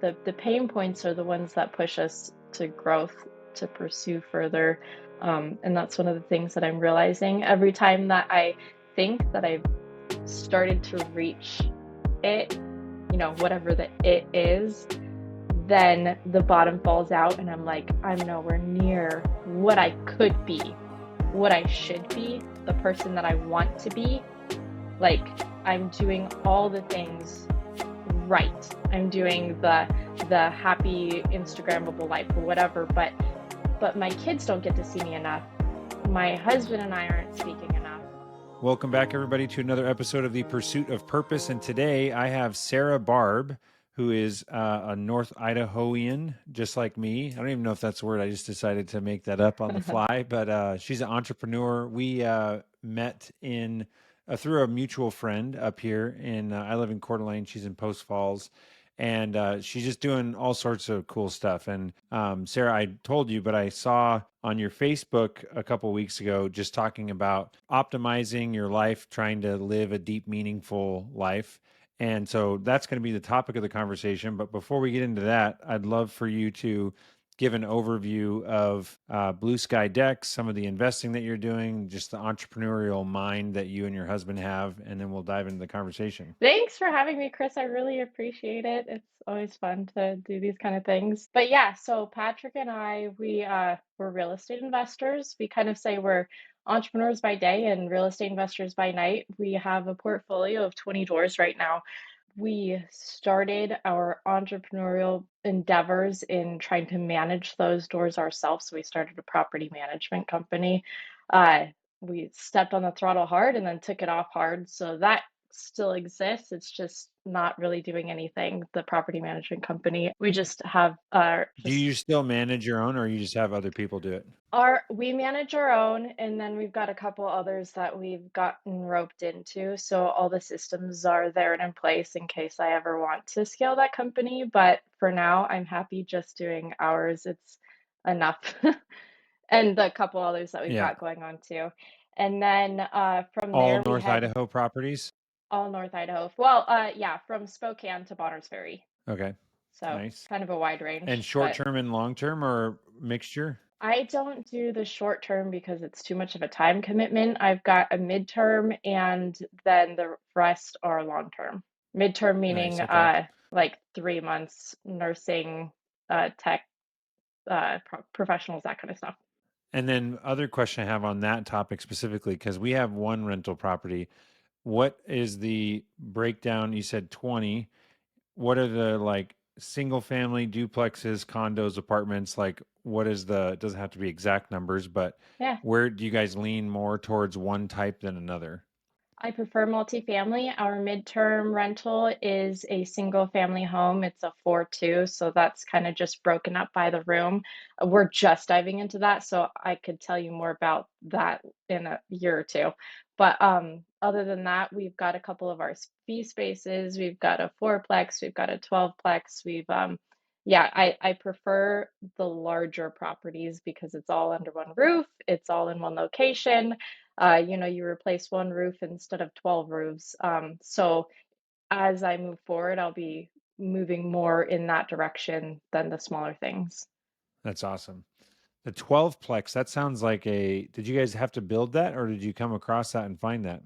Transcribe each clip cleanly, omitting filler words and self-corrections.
the pain points are the ones that push us to growth, to pursue further. And that's one of the things that I'm realizing every time that I think that I've started to reach it, whatever the it is, then the bottom falls out and I'm like, I'm nowhere near what I could be, what I should be, the person that I want to be. Like, I'm doing all the things right. I'm doing the happy Instagrammable life or whatever, but my kids don't get to see me enough. My husband and I aren't speaking enough. Welcome back, everybody, to another episode of The Pursuit of Purpose. And today I have Sara Barb, who is a North Idahoan, just like me. I don't even know if that's a word. I just decided to make that up on the fly. But she's an entrepreneur. We met in through a mutual friend up here. I live in Coeur d'Alene. She's in Post Falls. And she's just doing all sorts of cool stuff. And Sara, I told you, but I saw on your Facebook a couple of weeks ago just talking about optimizing your life, trying to live a deep, meaningful life. And so that's going to be the topic of the conversation. But before we get into that, I'd love for you to give an overview of Blue Sky Decks, some of the investing that you're doing, just the entrepreneurial mind that you and your husband have, and then we'll dive into the conversation. Thanks for having me, Chris. I really appreciate it. It's always fun to do these kind of things. But yeah, so Patrick and I, we're real estate investors. We kind of say we're entrepreneurs by day and real estate investors by night. We have a portfolio of 20 doors right now. We started our entrepreneurial endeavors in trying to manage those doors ourselves. So we started a property management company. Uh, we stepped on the throttle hard and then took it off hard. So that still exists. It's just not really doing anything. The property management company. We just have Do you still manage your own, or you just have other people do it? we manage our own, and then we've got a couple others that we've gotten roped into. So all the systems are there and in place in case I ever want to scale that company. But for now, I'm happy just doing ours. It's enough. And the couple others that we've Yeah. got going on too. And then from All there we North head Idaho properties? all North Idaho. Well, yeah, from Spokane to Bonners Ferry. Okay. So Nice. kind of a wide And range, short but term and long term, or mixture? I don't do the short term because it's too much of a time commitment. I've got a midterm and then the rest are long term. Midterm meaning Nice. Okay. like 3 months nursing, tech, professionals, that kind of stuff. And then other question I have on that topic specifically, because we have one rental property. What is the breakdown? You said 20. What are the like single family duplexes, condos, apartments? Like what is it doesn't have to be exact numbers, but Yeah. where do you guys lean more towards one type than another? I prefer multifamily. Our midterm rental is a single family home. It's a 4-2, so that's kind of just broken up by the room. We're just diving into that, so I could tell you more about that in a year or two. But other than that, we've got a couple of our fee spaces. We've got a fourplex, we've got a 12plex. Yeah, I prefer the larger properties because it's all under one roof, it's all in one location. You replace one roof instead of 12 roofs. So as I move forward, I'll be moving more in that direction than the smaller things. That's awesome. The 12-plex, that sounds like did you guys have to build that, or did you come across that and find that?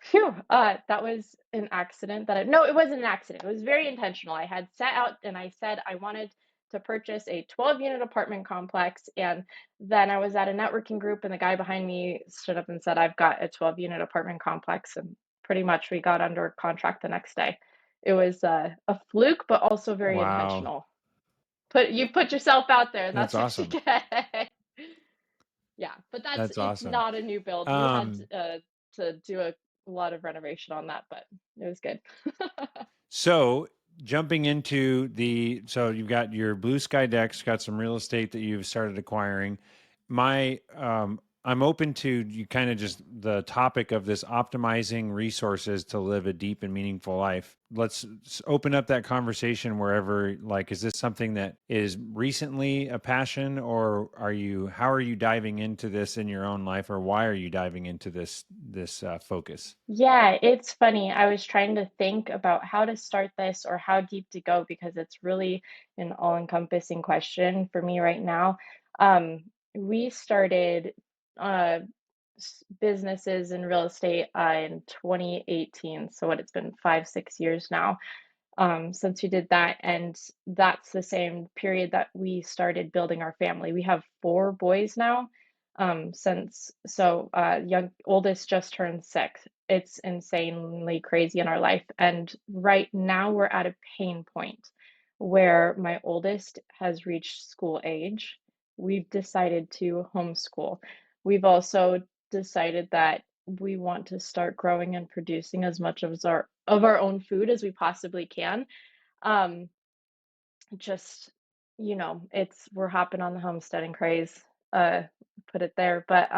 Phew, that was an accident no, it wasn't an accident. It was very intentional. I had set out and I said I wanted to purchase a 12-unit apartment complex. And then I was at a networking group and the guy behind me stood up and said, I've got a 12-unit apartment complex. And pretty much we got under contract the next day. It was a fluke, but also very Wow. intentional. You put yourself out there. That's That's what you awesome. get. Yeah, but That's it's awesome. not a new build. We had to do a lot of renovation on that, but it was good. So jumping into so you've got your Blue Sky Decks, got some real estate that you've started acquiring. I'm open to you kind of just the topic of this optimizing resources to live a deep and meaningful life. Open up that conversation wherever, like, is this something that is recently a passion, or how are you diving into this in your own life, or why are you diving into this focus? Yeah, it's funny. I was trying to think about how to start this or how deep to go because it's really an all-encompassing question for me right now. We started uh, businesses in real estate in 2018. So what it's been 5, 6 years now since we did that. And that's the same period that we started building our family. We have 4 boys now. Young oldest just turned 6. It's insanely crazy in our life. And right now we're at a pain point where my oldest has reached school age. We've decided to homeschool. We've also decided that we want to start growing and producing as much of our own food as we possibly can. Um, just, it's we're hopping on the homesteading craze, uh, put it there. But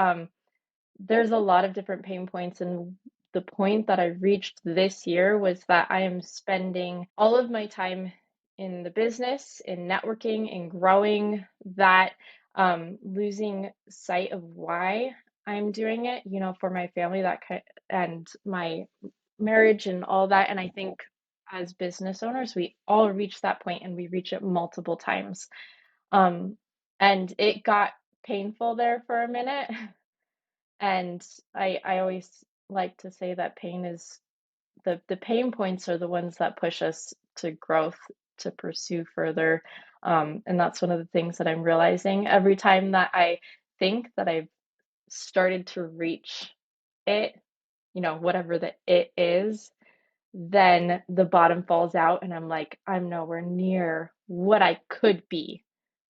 there's a lot of different pain points, and the point that I reached this year was that I am spending all of my time in the business, in networking, in growing that, losing sight of why I'm doing it, for my family, and my marriage and all that. And I think as business owners, we all reach that point and we reach it multiple times. Um, and it got painful there for a minute. And I always like to say that pain is the pain points are the ones that push us to growth, to pursue further. And that's one of the things that I'm realizing every time that I think that I've started to reach it, whatever the it is, then the bottom falls out and I'm like, I'm nowhere near what I could be,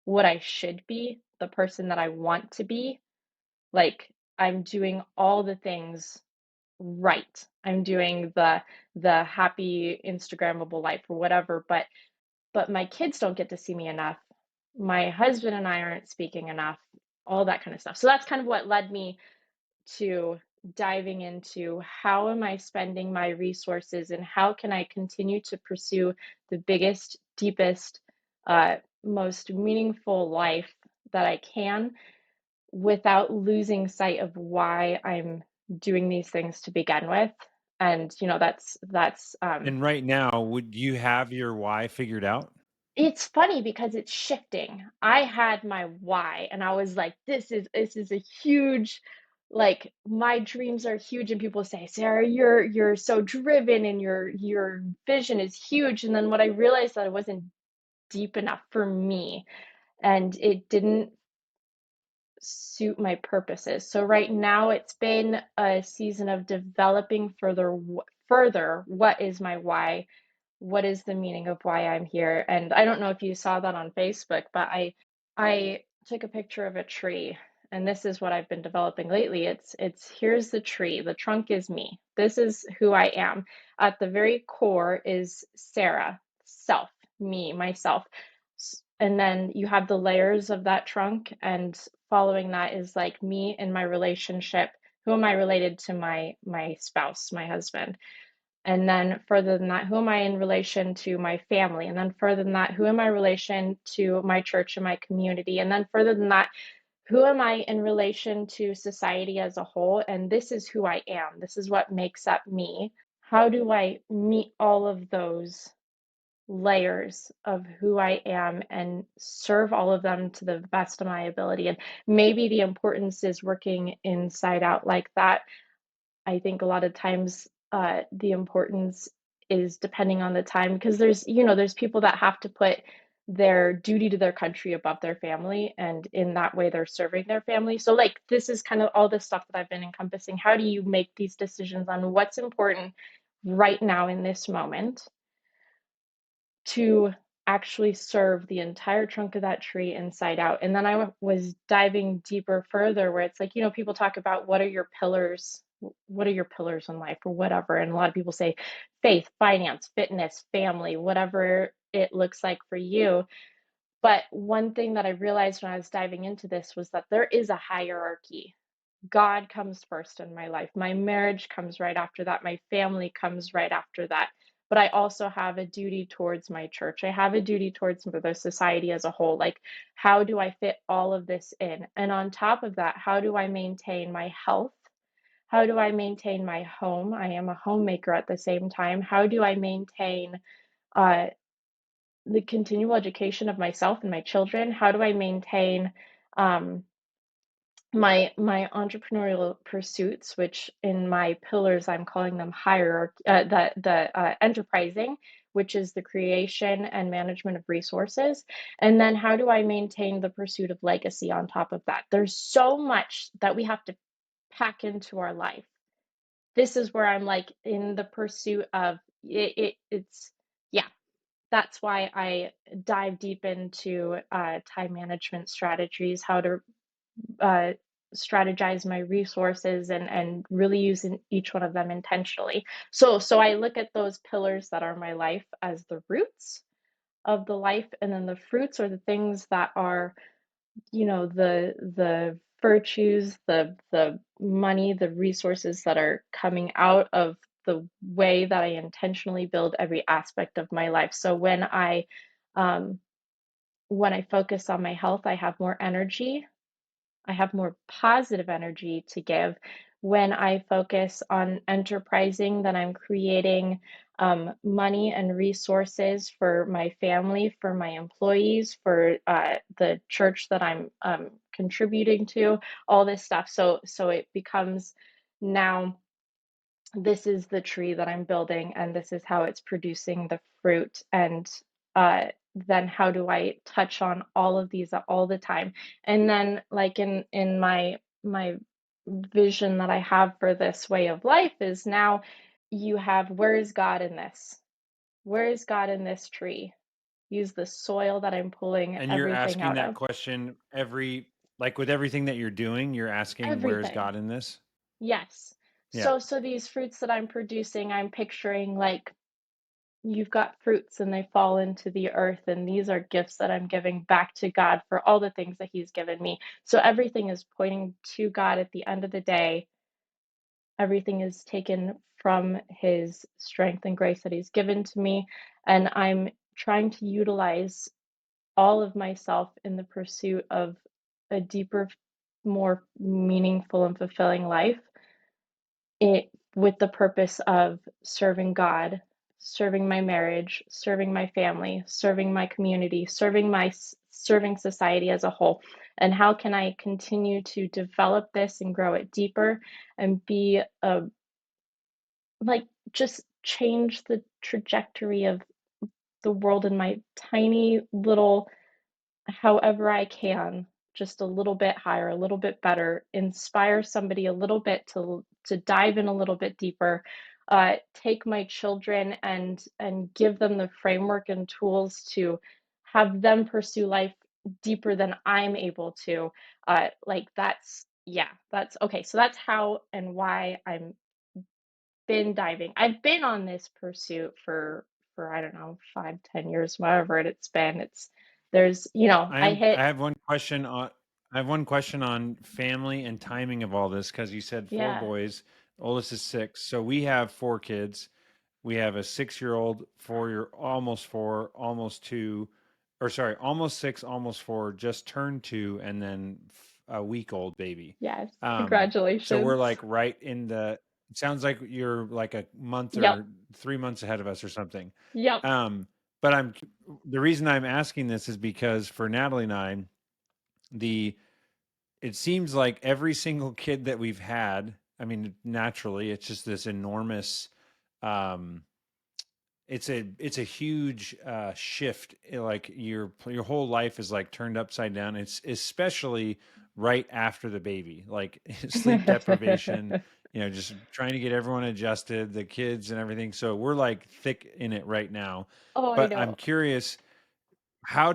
what I should be, the person that I want to be. Like I'm doing all the things right. I'm doing the happy Instagrammable life or whatever, but my kids don't get to see me enough. My husband and I aren't speaking enough, all that kind of stuff. So that's kind of what led me to diving into how am I spending my resources and how can I continue to pursue the biggest, deepest, most meaningful life that I can without losing sight of why I'm doing these things to begin with. And that's And right now, would you have your why figured out? it's funny because it's shifting. I had my why and I was like, this is a huge, like my dreams are huge. And people say, Sarah, you're so driven and your vision is huge. And then what I realized that it wasn't deep enough for me and it didn't suit my purposes. So right now it's been a season of developing further what is my why, what is the meaning of why I'm here. And I don't know if you saw that on Facebook, but I took a picture of a tree and this is what I've been developing lately. It's here's the tree. The trunk is me. This is who I am. At the very core is Sarah, self, me, myself. And then you have the layers of that trunk and following that is like me and my relationship. Who am I related to my spouse, my husband? And then further than that, who am I in relation to my family? And then further than that, who am I in relation to my church and my community? And then further than that, who am I in relation to society as a whole? And this is who I am. This is what makes up me. How do I meet all of those layers of who I am and serve all of them to the best of my ability? And maybe the importance is working inside out like that. I think a lot of times the importance is depending on the time because there's people that have to put their duty to their country above their family, and in that way they're serving their family. So like this is kind of all the stuff that I've been encompassing. How do you make these decisions on what's important right now in this moment to actually serve the entire trunk of that tree inside out? And then was diving deeper further where it's like, people talk about what are your pillars? What are your pillars in life or whatever? And a lot of people say faith, finance, fitness, family, whatever it looks like for you. But one thing that I realized when I was diving into this was that there is a hierarchy God comes first in my life. My marriage comes right after that. My family comes right after that. But I also have a duty towards my church. I have a duty towards the society as a whole. Like, how do I fit all of this in? And on top of that, how do I maintain my health? How do I maintain my home? I am a homemaker at the same time. How do I maintain uh, the continual education of myself and my children? How do I maintain um, my entrepreneurial pursuits, which in my pillars I'm calling them hierarchy, the enterprising, which is the creation and management of resources, and then how do I maintain the pursuit of legacy on top of that? There's so much that we have to pack into our life. This is where I'm like in the pursuit of it's yeah. That's why I dive deep into time management strategies, how to uh, strategize my resources and really using each one of them intentionally. So I look at those pillars that are my life as the roots of the life, and then the fruits are the things that are, the virtues, the money, the resources that are coming out of the way that I intentionally build every aspect of my life. So um when I focus on my health, I have more energy, I have more positive energy to give. When I focus on enterprising, then I'm creating money and resources for my family, for my employees, for the church that I'm contributing to, all this stuff. So it becomes now this is the tree that I'm building, and this is how it's producing the fruit. And then how do I touch on all of these all the time? And then, like in my vision that I have for this way of life is now you have where is God in this? Where is God in this tree? Use the soil that I'm pulling And you're everything asking out that of. question like with everything that you're doing, you're asking, where's Everything. God in this? Yes. Yeah. So these fruits that I'm producing, I'm picturing like you've got fruits and they fall into the earth, and these are gifts that I'm giving back to God for all the things that He's given me. So everything is pointing to God at the end of the day. Everything is taken from His strength and grace that He's given to me. And I'm trying to utilize all of myself in the pursuit of a deeper, more meaningful, and fulfilling life it with the purpose of serving God, serving my marriage, serving my family, serving my community, serving society as a whole. And how can I continue to develop this and grow it deeper and be a like just change the trajectory of the world in my tiny little however I can, just a little bit higher, a little bit better, inspire somebody a little bit to dive in a little bit deeper, take my children and give them the framework and tools to have them pursue life deeper than I'm able to. Like that's yeah, that's okay. So that's how and why I'm been diving. I've been on this pursuit for I don't know, 5, 10 years, whatever it's been. It's there's, I hit I have one question on family and timing of all this, because you said four yeah, boys, oldest is six. So we have four kids. We have a 6-year-old, 4-year, almost four, almost two, or sorry, almost six, almost four, just turned two, and then a week old baby. yes. So we're Congratulations. like right in the. It sounds like you're like a month Yep. or 3 months ahead of us or something. Yep. Um, but the reason I'm asking this is because for Natalie and I, the it seems like every single kid that we've had, I mean, naturally, it's just this enormous um it's a huge shift. Like your whole life is like turned upside down. It's especially right after the baby, like sleep deprivation, just trying to get everyone adjusted, the kids and everything. So we're like thick in it right now. Oh, I But I'm know. curious, how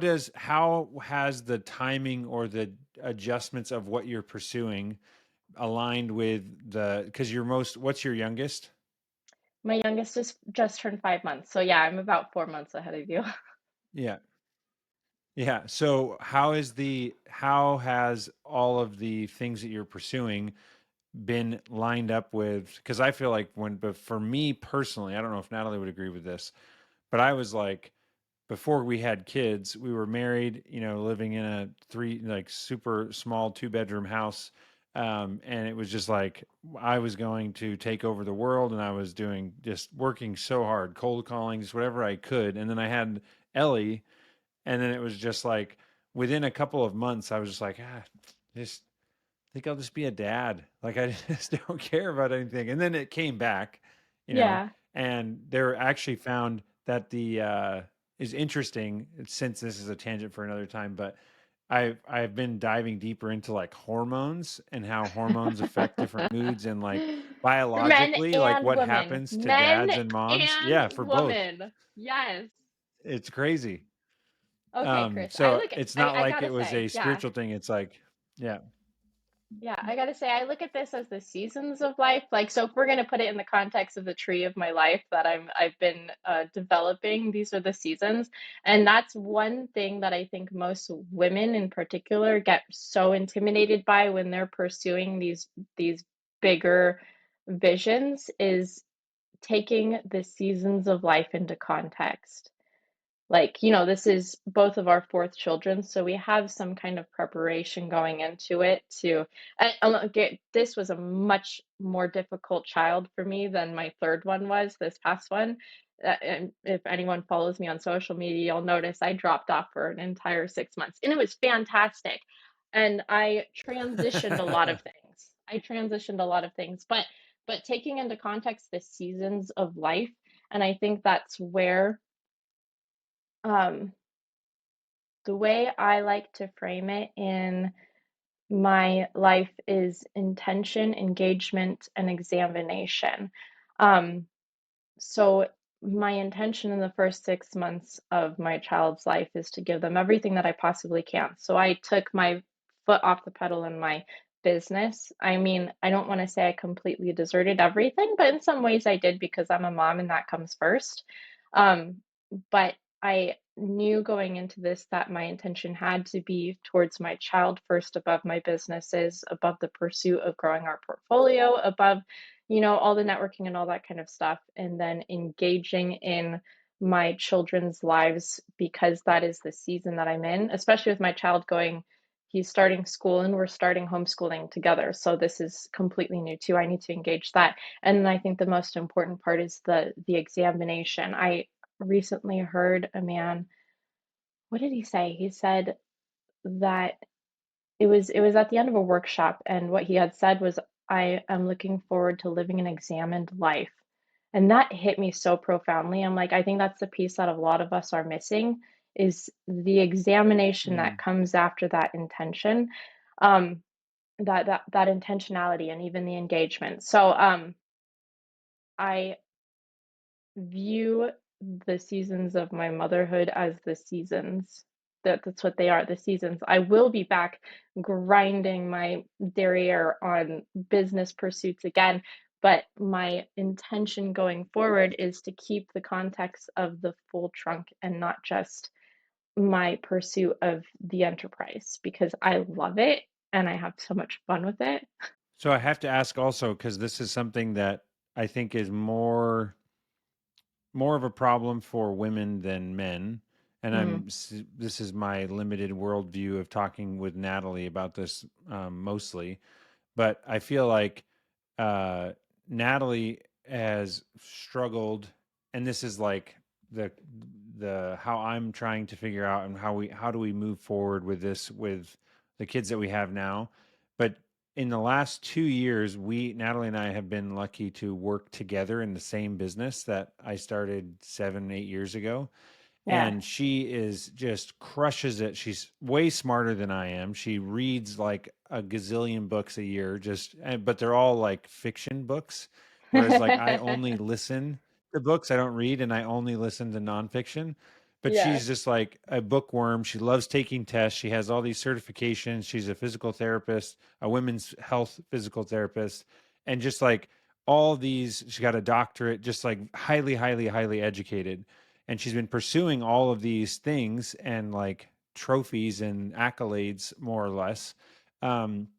has the timing or the adjustments of what you're pursuing aligned with because what's your youngest? My youngest just turned 5 months. So yeah, I'm about 4 months ahead of you. Yeah. Yeah. So how has all of the things that you're pursuing been lined up with? Because I feel like but for me personally, I don't know if Natalie would agree with this, but I was like, before we had kids, we were married, living in a like super small 2-bedroom house. And it was just like I was going to take over the world, and I was doing just working so hard, cold calling, just whatever I could. And then I had Ellie, and then it was just like within a couple of months, I was just like, just think I'll just be a dad. Like I just don't care about anything. And then it came back, you know, Yeah. and they're actually found that the is interesting, since this is a tangent for another time, but I've been diving deeper into like hormones and how hormones affect different moods, and like For men biologically, like and what women. happens to Men dads and moms. and Yeah, for both. woman. Yes. It's crazy. Okay, Chris. So it's not I like gotta it was a say, yeah. spiritual thing. It's like, yeah. Yeah, I gotta say, I look at this as the seasons of life. Like, so if we're gonna put it in the context of the tree of my life that I've been developing, these are the seasons, and that's one thing that I think most women in particular get so intimidated by when they're pursuing these bigger visions is taking the seasons of life into context. Like, this is both of our fourth children, so we have some kind of preparation going into it to this was a much more difficult child for me than my third one was, this past one. And if anyone follows me on social media, you'll notice I dropped off for an entire 6 months, and it was fantastic. And I transitioned a lot of things. But taking into context the seasons of life, and I think that's where um the way I like to frame it in my life is intention, engagement, and examination. Um, so my intention in the first 6 months of my child's life is to give them everything that I possibly can. So I took my foot off the pedal in my business. I mean, I don't want to say I completely deserted everything, but in some ways I did because I'm a mom and that comes first. Um, but I knew going into this that my intention had to be towards my child first, above my businesses, above the pursuit of growing our portfolio, above all the networking and all that kind of stuff, and then engaging in my children's lives because that is the season that I'm in, especially with my child he's starting school and we're starting homeschooling together. So this is completely new too. I need to engage that. And then I think the most important part is the examination. I recently heard a man, what did he say? He said that it was at the end of a workshop, and what he had said was, "I am looking forward to living an examined life." And that hit me so profoundly. I'm like, I think that's the piece that a lot of us are missing is the examination that Mm. comes after that intention, um, that intentionality and even the engagement. So I view the seasons of my motherhood as the seasons. That's what they are, the seasons. I will be back grinding my derriere on business pursuits again, but my intention going forward is to keep the context of the full trunk and not just my pursuit of the enterprise because I love it and I have so much fun with it. So I have to ask also, because this is something that I think is more of a problem for women than men. And Mm, this is my limited worldview of talking with Natalie about this, mostly, but I feel like uh, Natalie has struggled, and this is like the how I'm trying to figure out, and how do we move forward with this with the kids that we have now. But in the last 2 years, Natalie and I have been lucky to work together in the same business that I started 7, 8 years ago, yeah. and she is just crushes it. She's way smarter than I am. She reads like a gazillion books a year, but they're all like fiction books. Whereas like I only listen to books, I don't read, and I only listen to nonfiction. But Yeah. she's just like a bookworm. She loves taking tests. She has all these certifications. She's a physical therapist, a women's health physical therapist, and just like all these, she got a doctorate, just like highly, highly, highly educated, and she's been pursuing all of these things, and like trophies and accolades, more or less. Um,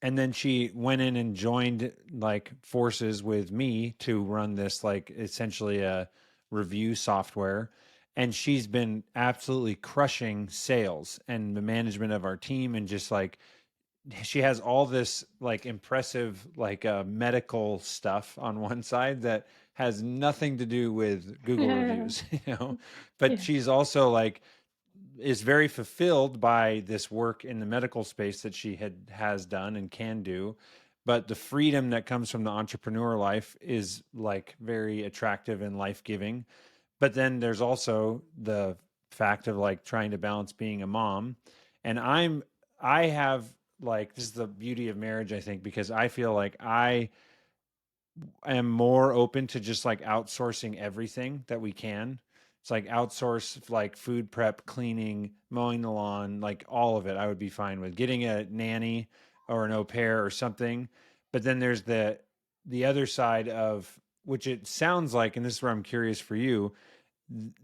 and then she went in and joined like forces with me to run this, like essentially a review software. And she's been absolutely crushing sales and the management of our team, and just like she has all this like impressive like medical stuff on one side that has nothing to do with Google Yeah. reviews, you know. But Yeah. she's also like is very fulfilled by this work in the medical space that she has done and can do. But the freedom that comes from the entrepreneur life is like very attractive and life-giving. But then there's also the fact of like trying to balance being a mom. And I have like, this is the beauty of marriage, I think, because I feel like I am more open to just like outsourcing everything that we can. It's like outsource like food prep, cleaning, mowing the lawn, like all of it. I would be fine with getting a nanny or an au pair or something. But then there's the other side of, which it sounds like, and this is where I'm curious for you,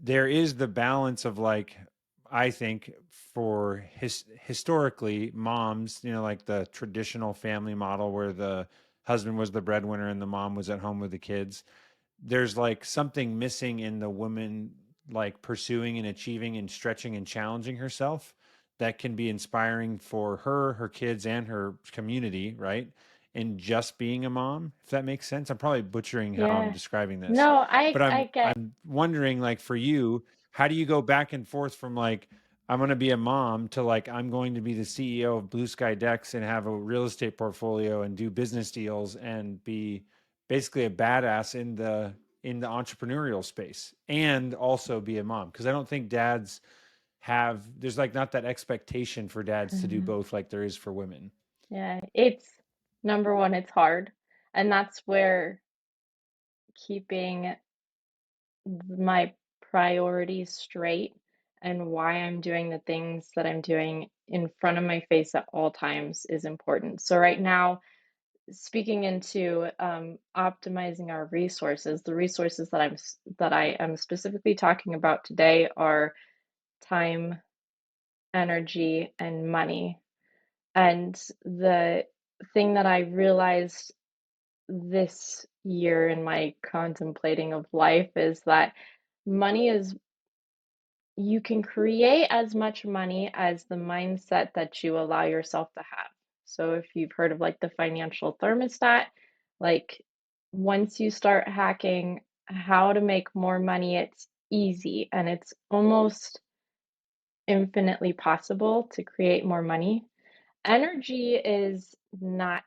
there is the balance of like, I think for historically moms, you know, like the traditional family model where the husband was the breadwinner and the mom was at home with the kids. There's like something missing in the woman like pursuing and achieving and stretching and challenging herself that can be inspiring for her, her kids, and her community, right? And just being a mom, if that makes sense. I'm probably butchering how I'm Yeah. describing this, No, but I get. I'm wondering, like, for you, how do you go back and forth from like I'm going to be a mom to like I'm going to be the CEO of Blue Sky Decks and have a real estate portfolio and do business deals and be basically a badass in the entrepreneurial space and also be a mom? Because I don't think dads have, there's like not that expectation for dads to do both like there is for women. Yeah, it's number one, it's hard. And that's where keeping my priorities straight and why I'm doing the things that I'm doing in front of my face at all times is important. So right now, speaking into optimizing our resources, the resources that that I am specifically talking about today are time, energy, and money. And the thing that I realized this year in my contemplating of life is that money is you can create as much money as the mindset that you allow yourself to have. So if you've heard of like the financial thermostat, like once you start hacking how to make more money, it's easy and it's almost infinitely possible to create more money. Energy is not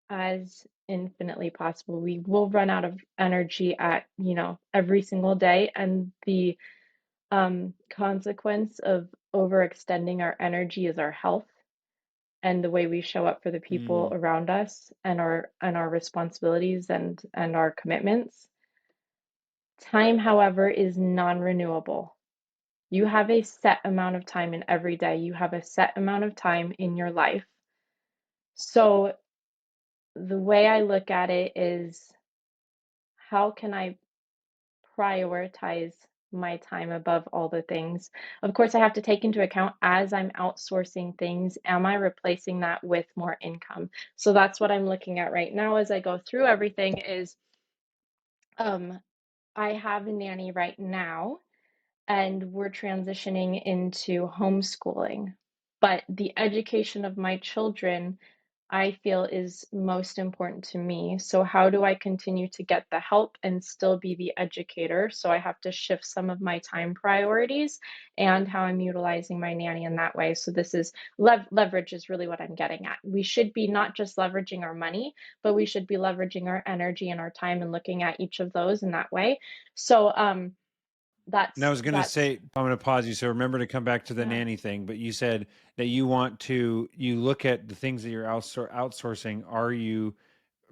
as infinitely possible. We will run out of energy at, every single day. And the consequence of overextending our energy is our health and the way we show up for the people Mm. around us and our responsibilities and our commitments. Time, however, is non-renewable. You have a set amount of time in every day. You have a set amount of time in your life. So the way I look at it is how can I prioritize my time above all the things? Of course, I have to take into account as I'm outsourcing things, am I replacing that with more income? So that's what I'm looking at right now as I go through everything is um I have a nanny right now and we're transitioning into homeschooling. But the education of my children, I feel is most important to me. So, how do I continue to get the help and still be the educator? So, I have to shift some of my time priorities and how I'm utilizing my nanny in that way. So, this is leverage, is really what I'm getting at. We should be not just leveraging our money, but we should be leveraging our energy and our time and looking at each of those in that way. So, And I was going to that's say, I'm going to pause you. So remember to come back to the yeah. nanny thing. But you said that you look at the things that you're outsourcing. Are you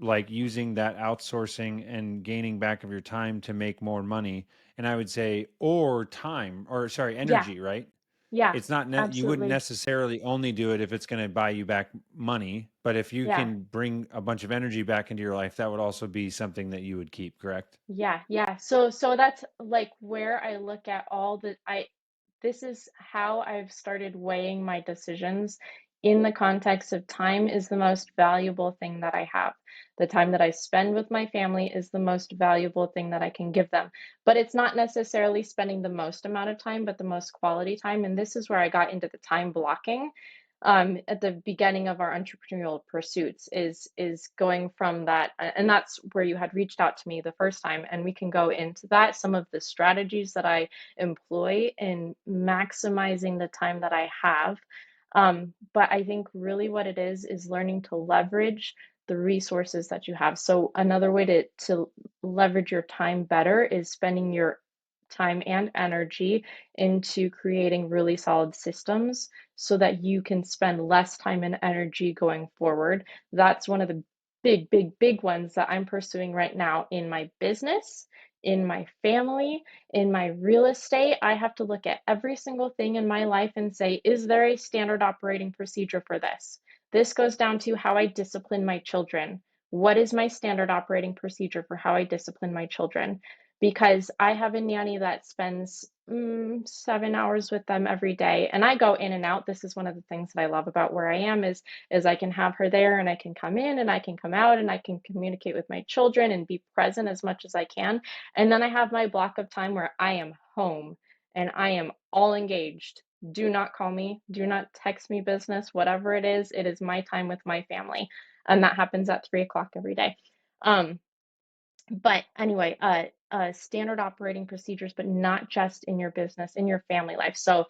like using that outsourcing and gaining back of your time to make more money? And I would say, or time, or sorry, Yeah, energy, right? yeah, It's not, you wouldn't absolutely. necessarily only do it if it's going to buy you back money. But if you Yeah, can bring a bunch of energy back into your life, that would also be something that you would keep, correct? yeah, yeah. So that's like where I look at all this is how I've started weighing my decisions in the context of time is the most valuable thing that I have. The time that I spend with my family is the most valuable thing that I can give them. But it's not necessarily spending the most amount of time, but the most quality time. And this is where I got into the time blocking at the beginning of our entrepreneurial pursuits is going from that, and that's where you had reached out to me the first time, and we can go into that, some of the strategies that I employ in maximizing the time that I have. But I think really what it is learning to leverage the resources that you have. So another way to leverage your time better is spending your time and energy into creating really solid systems so that you can spend less time and energy going forward. That's one of the big, big, big ones that I'm pursuing right now in my business, in my family, in my real estate. I have to look at every single thing in my life and say, is there a standard operating procedure for this? This goes down to how I discipline my children. What is my standard operating procedure for how I discipline my children? Because I have a nanny that spends 7 hours with them every day, and I go in and out. This is one of the things that I love about where I am is I can have her there, and I can come in and I can come out, and I can communicate with my children and be present as much as I can. And then I have my block of time where I am home and I am all engaged. Do not call me, do not text me business, whatever it is my time with my family. And that happens at 3 o'clock every day. Um, but anyway, standard operating procedures, but not just in your business, in your family life. So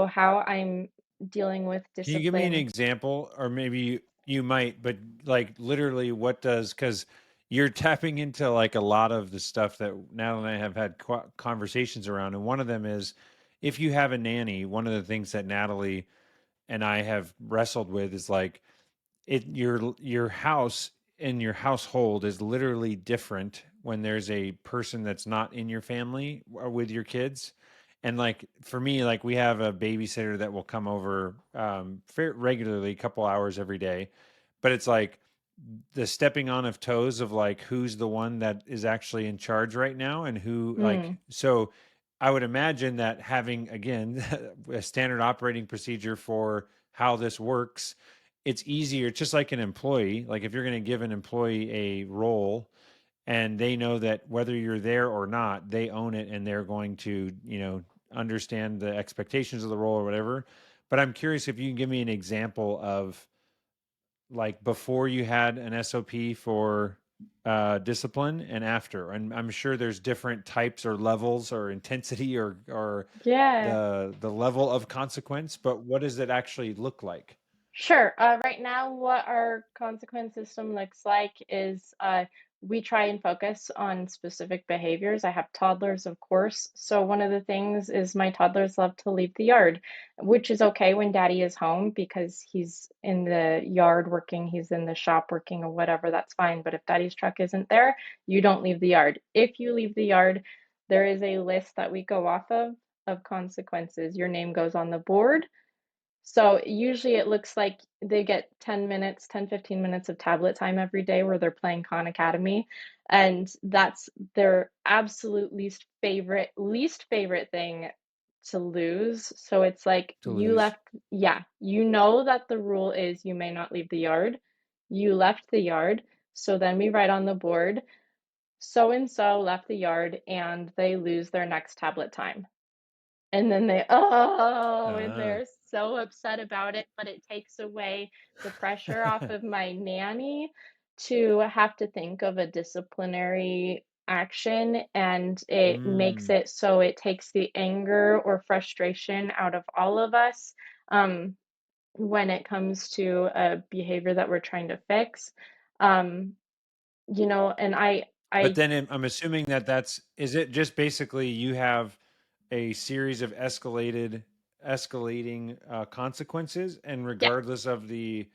how I'm dealing with Can you give me an discipline. example, or maybe you might, but like literally, what does, because you're tapping into like a lot of the stuff that Natalie and I have had conversations around, and one of them is if you have a nanny. One of the things that Natalie and I have wrestled with is like your house and your household is literally different when there's a person that's not in your family or with your kids. And like for me, like we have a babysitter that will come over regularly, a couple hours every day, but it's like the stepping on of toes of like who's the one that is actually in charge right now and who, like, Mm, so I would imagine that having again a standard operating procedure for how this works, it's easier. It's just like an employee. Like if you're going to give an employee a role and they know that whether you're there or not, they own it and they're going to, understand the expectations of the role or whatever. But I'm curious if you can give me an example of like before you had an SOP for discipline and after. And I'm sure there's different types or levels or intensity or yeah. the level of consequence, but what does it actually look like? Sure. Right now, what our consequence system looks like is we try and focus on specific behaviors. I have toddlers, of course. So, one of the things is my toddlers love to leave the yard, which is okay when daddy is home because he's in the yard working, he's in the shop working, or whatever, that's fine. But if daddy's truck isn't there, you don't leave the yard. If you leave the yard, there is a list that we go off of consequences. Your name goes on the board, so usually it looks like they get 10 minutes, 10, 15 minutes of tablet time every day where they're playing Khan Academy. And that's their absolute least favorite thing to lose. So it's like To you lose. left, yeah, you know that the rule is you may not leave the yard. You left the yard. So then we write on the board, so and so left the yard and they lose their next tablet time. And then and Ah. they're so upset about it, but it takes away the pressure off of my nanny to have to think of a disciplinary action, and it makes Mm. it so it takes the anger or frustration out of all of us, um, when it comes to a behavior that we're trying to fix. Um, and But I then I'm assuming that is it just basically you have a series of escalating consequences, and yeah. regardless of the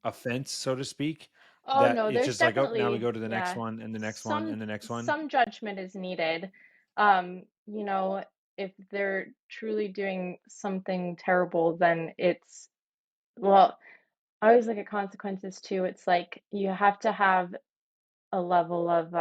offense, so to speak, Oh, that no, it's there's just like, oh, now we definitely, go to the next yeah, one and the next one some and the next one. some judgment is needed. Um, you know, if they're truly doing something terrible, then well, I always look at consequences too. It's like you have to have a level of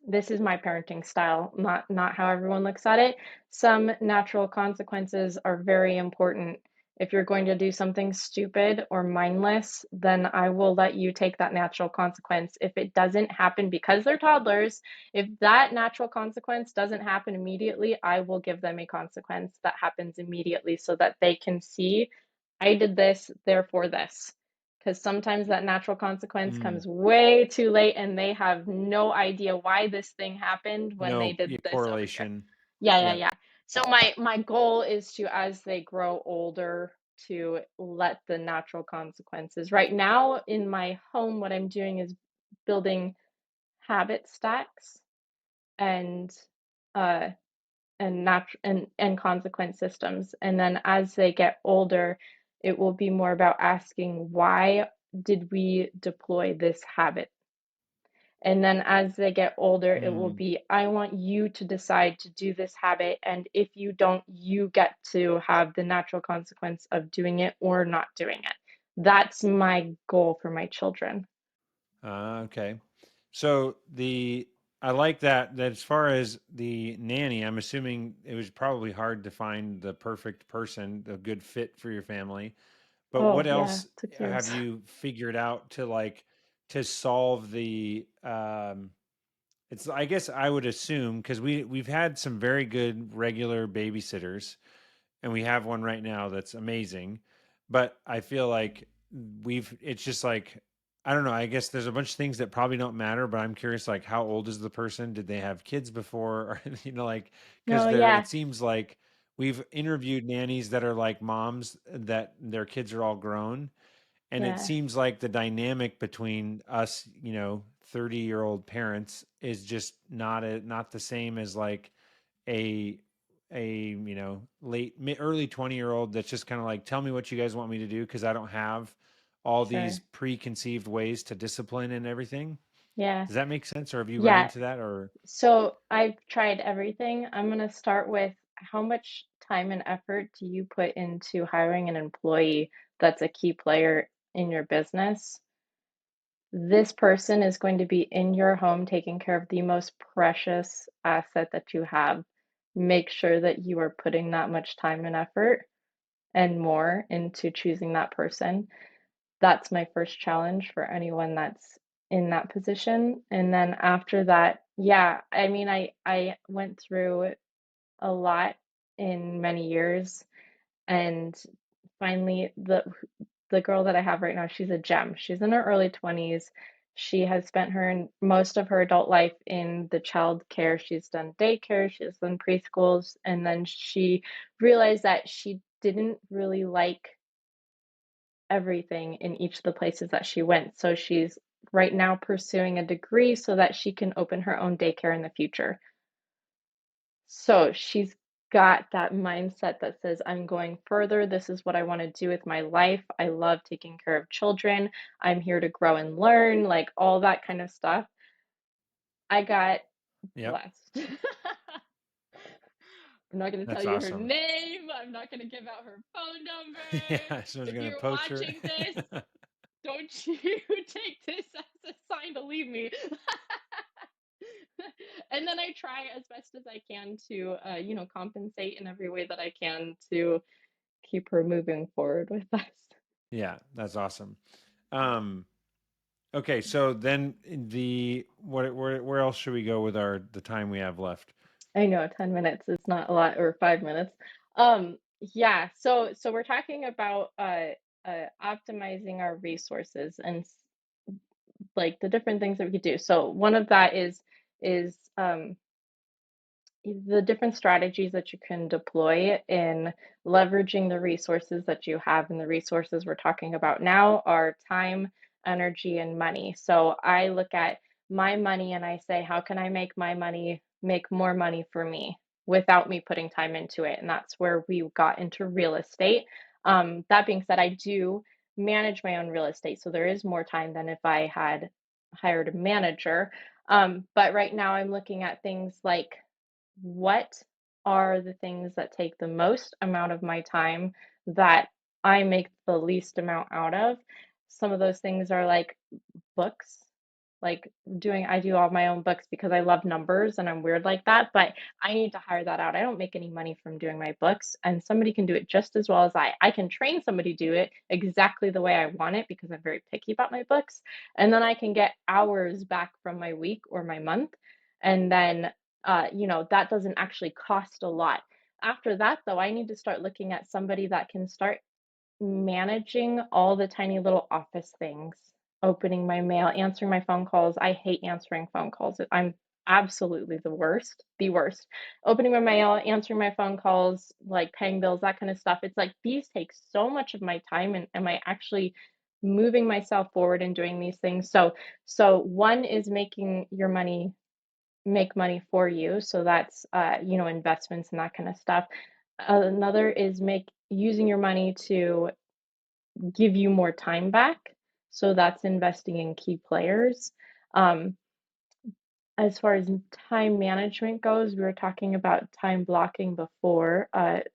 this is my parenting style, not how everyone looks at it. Some natural consequences are very important. If you're going to do something stupid or mindless, then I will let you take that natural consequence. If it doesn't happen because they're toddlers, if that natural consequence doesn't happen immediately, I will give them a consequence that happens immediately so that they can see, I did this, therefore this, because sometimes that natural consequence Mm. comes way too late and they have no idea why this thing happened when they No, did yeah, this over here. correlation. Yeah, yeah, Yeah. yeah. So my goal is to, as they grow older, to let the natural consequences. Right now in my home, what I'm doing is building habit stacks and uh and consequence systems. And then as they get older, it will be more about asking, why did we deploy this habit? And then as they get older, it will Mm. be, I want you to decide to do this habit. And if you don't, you get to have the natural consequence of doing it or not doing it. That's my goal for my children. Okay. So I like that as far as the nanny, I'm assuming it was probably hard to find the perfect person, the good fit for your family. But Oh, what yeah, else took have years. you figured out to to solve the it's I guess I would assume because we've had some very good regular babysitters and we have one right now that's amazing. But I feel like it's just like, I don't know. I guess there's a bunch of things that probably don't matter, but I'm curious, like, how old is the person? Did they have kids before? Or, because No, it yeah, seems like we've interviewed nannies that are like moms that their kids are all grown. And it yeah, seems like the dynamic between us, 30-year-old parents is just not the same as like a late early 20-year-old that's just kind of like, tell me what you guys want me to do because I don't have all these sure. preconceived ways to discipline and everything. Yeah, Does that make sense, or have you run yeah. into that? Or So I've tried everything. I'm going to start with, how much time and effort do you put into hiring an employee that's a key player in your business? This person is going to be in your home taking care of the most precious asset that you have. Make sure that you are putting that much time and effort and more into choosing that person. That's my first challenge for anyone that's in that position. And then after that, yeah, I mean, I went through a lot in many years, and finally the girl that I have right now, she's a gem. She's in her early 20s. She has spent most of her adult life in the child care. She's done daycare, she's done preschools, and then she realized that she didn't really like everything in each of the places that she went. So she's right now pursuing a degree so that she can open her own daycare in the future. So she's got that mindset that says, I'm going further. This is what I want to do with my life. I love taking care of children. I'm here to grow and learn, like all that kind of stuff. I got yep, blessed. I'm not going to tell that's you her awesome. name. I'm not going to give out her phone number. Yeah, someone's If gonna you're poach her. watching this, don't you take this as a sign to leave me. And then I try as best as I can to, compensate in every way that I can to keep her moving forward with us. Yeah, that's awesome. um okay, so then where else should we go with the time we have left? I know 10 minutes is not a lot, or 5 minutes. Yeah, so we're talking about optimizing our resources and like the different things that we could do. So one of that is the different strategies that you can deploy in leveraging the resources that you have. And the resources we're talking about now are time, energy, and money. So I look at my money and I say, how can I make my money make more money for me without me putting time into it? And that's where we got into real estate. That being said, I do manage my own real estate. So there is more time than if I had hired a manager. But right now I'm looking at things like, what are the things that take the most amount of my time that I make the least amount out of? Some of those things are like books. like I do all my own books because I love numbers and I'm weird like that, but I need to hire that out. I don't make any money from doing my books, and somebody can do it just as well as I. I can train somebody to do it exactly the way I want it because I'm very picky about my books, and then I can get hours back from my week or my month, and then that doesn't actually cost a lot. After that, though, I need to start looking at somebody that can start managing all the tiny little office things, opening my mail, answering my phone calls. I hate answering phone calls. I'm absolutely the worst. Opening my mail, answering my phone calls, like paying bills, that kind of stuff. It's like these take so much of my time, and am I actually moving myself forward and doing these things? So one is making your money make money for you. So that's investments and that kind of stuff. Another is make using your money to give you more time back. So that's investing in key players. Um, as far as time management goes, we were talking about time blocking before,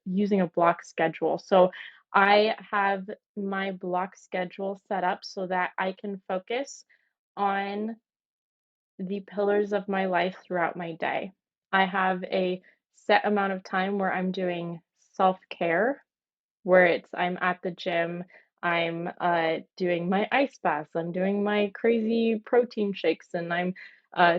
using a block schedule. So I have my block schedule set up so that I can focus on the pillars of my life throughout my day. I have a set amount of time where I'm doing self-care, where I'm at the gym, I'm doing my ice baths, I'm doing my crazy protein shakes, and I'm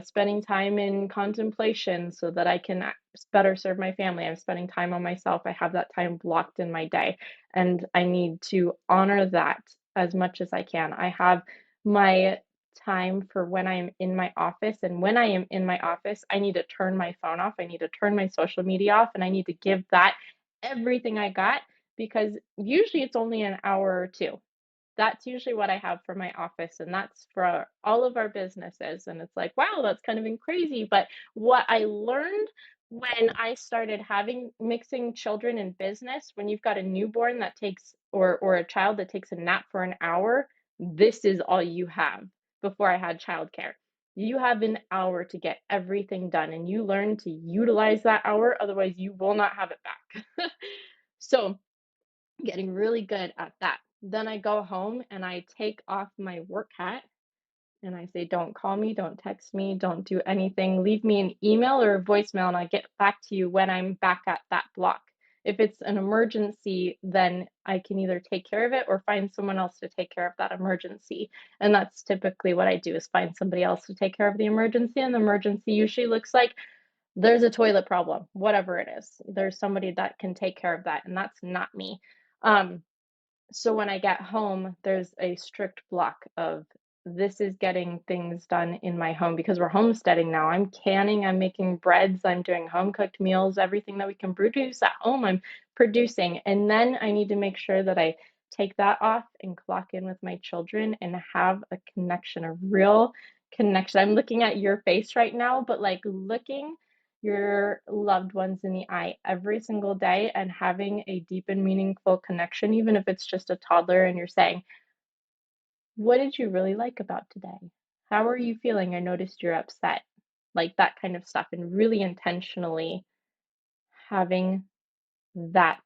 spending time in contemplation so that I can better serve my family. I'm spending time on myself. I have that time blocked in my day, and I need to honor that as much as I can. I have my time for when I'm in my office, and when I am in my office, I need to turn my phone off. I need to turn my social media off, and I need to give that everything I got, because usually it's only an hour or two. That's usually what I have for my office, and that's for all of our businesses. And it's like, wow, that's kind of been crazy. But what I learned when I started having mixing children in business, when you've got a newborn that takes or a child that takes a nap for an hour, this is all you have. Before I had childcare, you have an hour to get everything done, and you learn to utilize that hour, otherwise you will not have it back. So getting really good at that. Then I go home and I take off my work hat and I say, don't call me, don't text me, don't do anything. Leave me an email or a voicemail and I'll get back to you when I'm back at that block. If it's an emergency, then I can either take care of it or find someone else to take care of that emergency. And that's typically what I do, is find somebody else to take care of the emergency. And the emergency usually looks like there's a toilet problem, whatever it is. There's somebody that can take care of that, and that's not me. Um, so when I get home, there's a strict block of this is getting things done in my home because we're homesteading now. I'm canning, I'm making breads, I'm doing home cooked meals, everything that we can produce at home, I'm producing. And then I need to make sure that I take that off and clock in with my children and have a connection, a real connection. I'm looking at your face right now, but like looking your loved ones in the eye every single day and having a deep and meaningful connection, even if it's just a toddler, and you're saying, what did you really like about today? How are you feeling? I noticed you're upset. Like that kind of stuff, and really intentionally having that.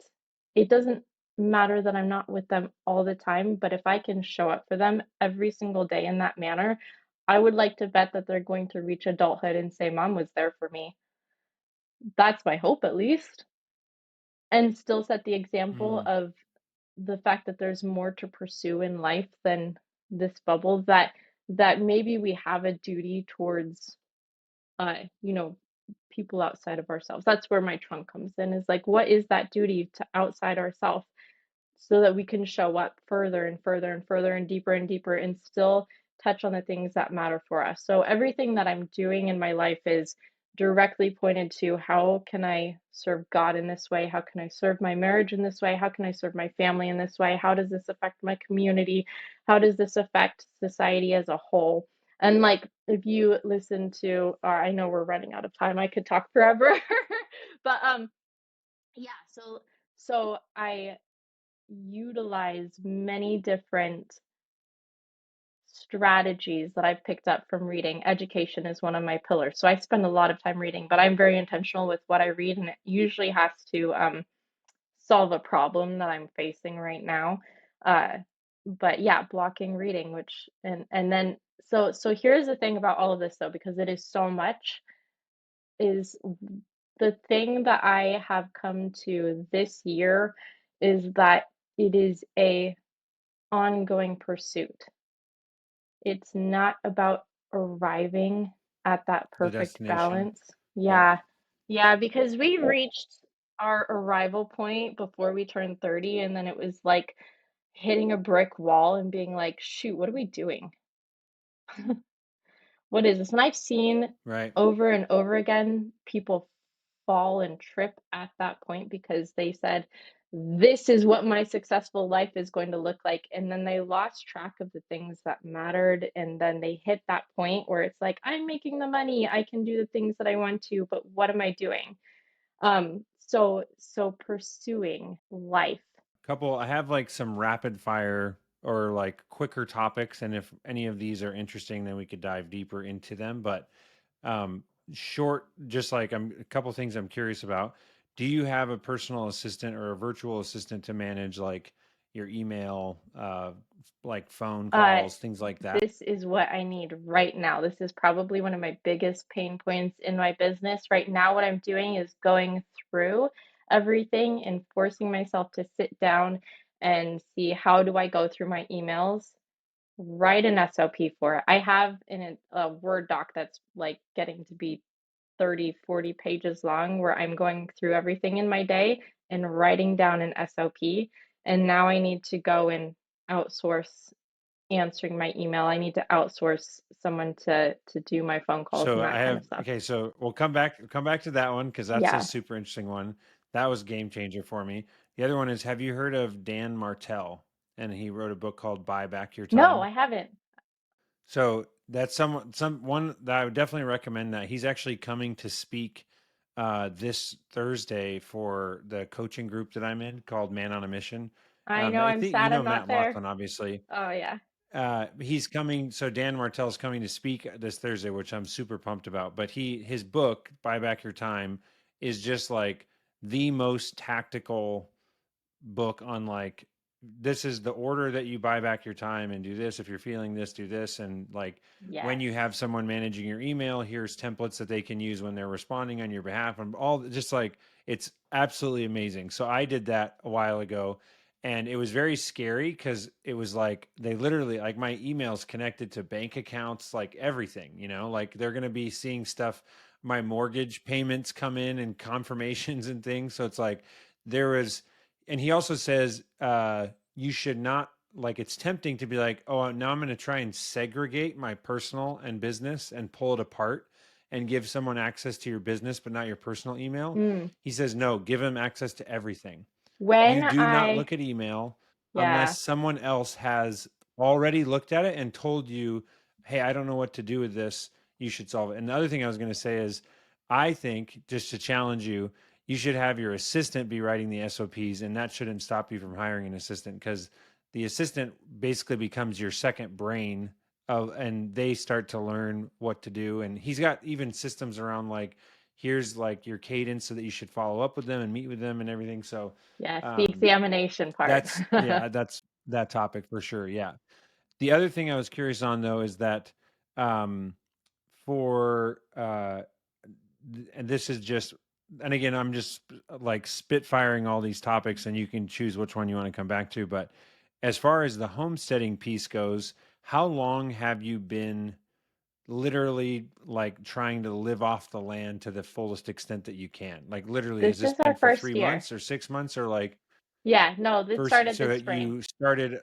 It doesn't matter that I'm not with them all the time, but if I can show up for them every single day in that manner, I would like to bet that they're going to reach adulthood and say, Mom was there for me. That's my hope, at least. And still set the example Mm. of the fact that there's more to pursue in life than this bubble, that maybe we have a duty towards uh you know people outside of ourselves. That's where my trunk comes in, is like, what is that duty to outside ourselves, so that we can show up further and further and further and deeper and still touch on the things that matter for us. So everything that I'm doing in my life is directly pointed to, how can I serve God in this way? How can I serve my marriage in this way? How can I serve my family in this way? How does this affect my community? How does this affect society as a whole? And like, if you listen to, I know we're running out of time. I could talk forever, but yeah. So I utilize many different strategies that I've picked up from reading. Education is one of my pillars. So I spend a lot of time reading, but I'm very intentional with what I read, and it usually has to solve a problem that I'm facing right now. but yeah, blocking reading, which and then so here's the thing about all of this though, because it is so much, is the thing that I have come to this year is that it is a ongoing pursuit. It's not about arriving at that The perfect destination. balance. Yep. Yeah. Yeah, because we reached our arrival point before we turned 30, and then it was like hitting a brick wall and being like, "Shoot, what are we doing? What is this?" And I've seen Right. over and over again people fall and trip at that point because they said, "This is what my successful life is going to look like." And then they lost track of the things that mattered. And then they hit that point where it's like, I'm making the money, I can do the things that I want to, but what am I doing? So pursuing life. Couple, I have like some rapid fire or like quicker topics, and if any of these are interesting, then we could dive deeper into them. But um, short, just like I'm a couple things I'm curious about. Do you have a personal assistant or a virtual assistant to manage like your email, like phone Uh, calls, things like that? this is what I need right now. This is probably one of my biggest pain points in my business. Right now, what I'm doing is going through everything and forcing myself to sit down and see how do I go through my emails, write an SOP for it. I have in a Word doc that's like getting to be 30, 40 pages long where I'm going through everything in my day and writing down an SOP. And now I need to go and outsource answering my email. I need to outsource someone to do my phone calls So and I that kind have of stuff. okay, so we'll come back to that one because that's a Yeah. super interesting one. That was game changer for me. The other one is, have you heard of Dan Martell? And he wrote a book called Buy Back Your No, Time. I haven't. So that's someone that I would definitely recommend. That he's actually coming to speak this Thursday for the coaching group that I'm in called Man on a Mission. I know I I'm think you sad know I'm not Matt there. Laughlin, obviously. Oh yeah. He's coming. So Dan Martell is coming to speak this Thursday, which I'm super pumped about. But his book, Buy Back Your Time, is just like the most tactical book on like, this is the order that you buy back your time and do this. If you're feeling this, do this. And like, when Yes. you have someone managing your email, here's templates that they can use when they're responding on your behalf, and all just like, it's absolutely amazing. So I did that a while ago, and it was very scary because it was like they literally, like, my emails connected to bank accounts, like everything, like they're going to be seeing stuff, my mortgage payments come in and confirmations and things. So it's like there was, and he also says you should not, like, it's tempting to be like, oh, now I'm going to try and segregate my personal and business and pull it apart and give someone access to your business but not your personal email. Mm. He says no, give them access to everything. When You do not I look at email unless Yeah. someone else has already looked at it and told you, hey, I don't know what to do with this, you should solve it. And the other thing I was going to say is, I think, just to challenge you, you should have your assistant be writing the SOPs, and that shouldn't stop you from hiring an assistant, because the assistant basically becomes your second brain of, and they start to learn what to do. And he's got even systems around like, here's like your cadence so that you should follow up with them and meet with them and everything. So Yes, the um, examination part. that's that topic for sure. Yeah. The other thing I was curious on though is that um, for and this is just, and again, I'm just like spitfiring all these topics, and you can choose which one you want to come back to. But as far as the homesteading piece goes, how long have you been literally like trying to live off the land to the fullest extent that you can? Like, literally, has This this is been our for first 3 year. months or 6 months, or like Yeah, no, this first? started So this that spring. you started.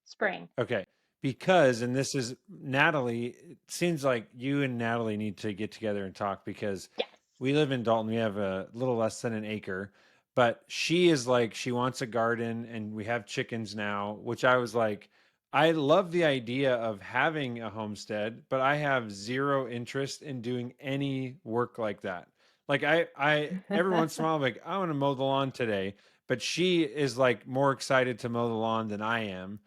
Spring. Okay. Because, and this is Natalie, it seems like you and Natalie need to get together and talk, because Yes. we live in Dalton. We have a little less than an acre, but she is like, she wants a garden, and we have chickens now, which I was like, I love the idea of having a homestead, but I have zero interest in doing any work like that. Like every once in a while, I'm like, I want to mow the lawn today, but she is like more excited to mow the lawn than I am.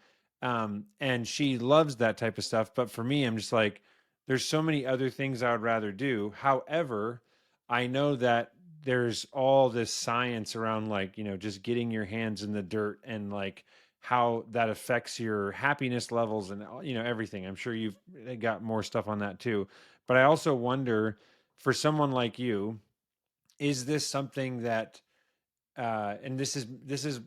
And she loves that type of stuff. But for me, I'm just like, there's so many other things I would rather do. However, I know that there's all this science around, like, just getting your hands in the dirt and like how that affects your happiness levels and everything. I'm sure you've got more stuff on that too. But I also wonder, for someone like you, is this something that and this is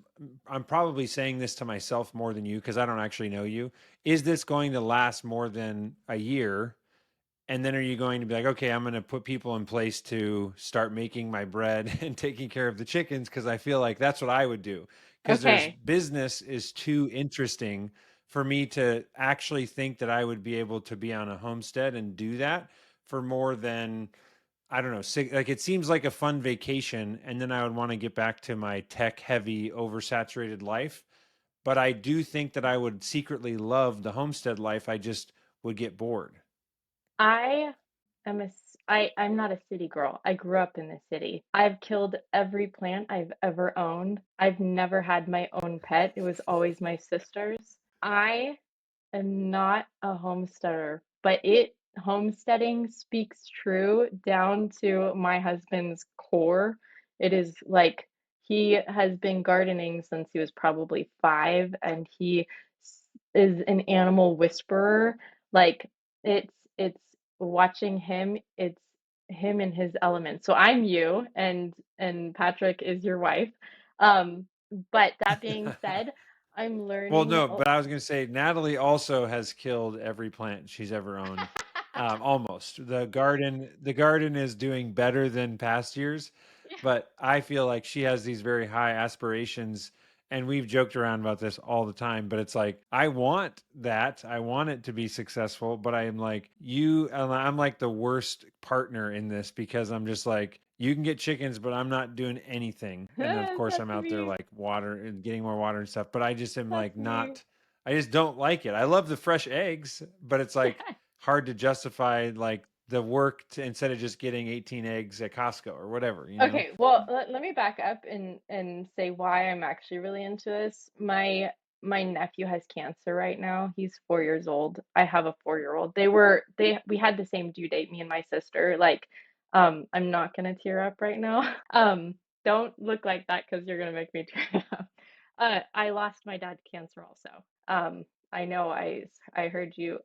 I'm probably saying this to myself more than you because I don't actually know you. Is this going to last more than a year? And then are you going to be like, okay, I'm going to put people in place to start making my bread and taking care of the chickens? Because I feel like that's what I would do. Because there's Okay. business is too interesting for me to actually think that I would be able to be on a homestead and do that for more than, I don't know, like it seems like a fun vacation. And then I would want to get back to my tech heavy, oversaturated life. But I do think that I would secretly love the homestead life. I just would get bored. I I'm not a city girl. I grew up in the city. I've killed every plant I've ever owned. I've never had my own pet. It was always my sister's. I am not a homesteader, but homesteading speaks true down to my husband's core. It is like he has been gardening since he was probably 5, and is an animal whisperer. Like it's watching him, it's him in his element. So I'm you, and Patrick is your wife. Um, but that being said, I'm Well, learning. no, but I was going to say Natalie also has killed every plant she's ever owned. Almost. The garden is doing better than past years, but I feel like she has these very high aspirations, and we've joked around about this all the time, but it's like I want that. I want it to be successful, but I am like you and I'm like the worst partner in this because I'm just like you can get chickens, but I'm not doing anything. And then of course I'm That's out there me. like water and getting more water and stuff, but I just am That's like me. not I just don't like it. I love the fresh eggs, but it's like hard to justify like the work to instead of just getting 18 eggs at Costco or whatever, you know? Okay, well, let me back up and say why I'm actually really into this. My nephew has cancer right now. He's 4 years old. I have a 4-year-old. We had the same due date, me and my sister. Like, I'm not gonna tear up right now. Don't look like that because you're gonna make me tear up. I lost my dad to cancer also. I know I heard you.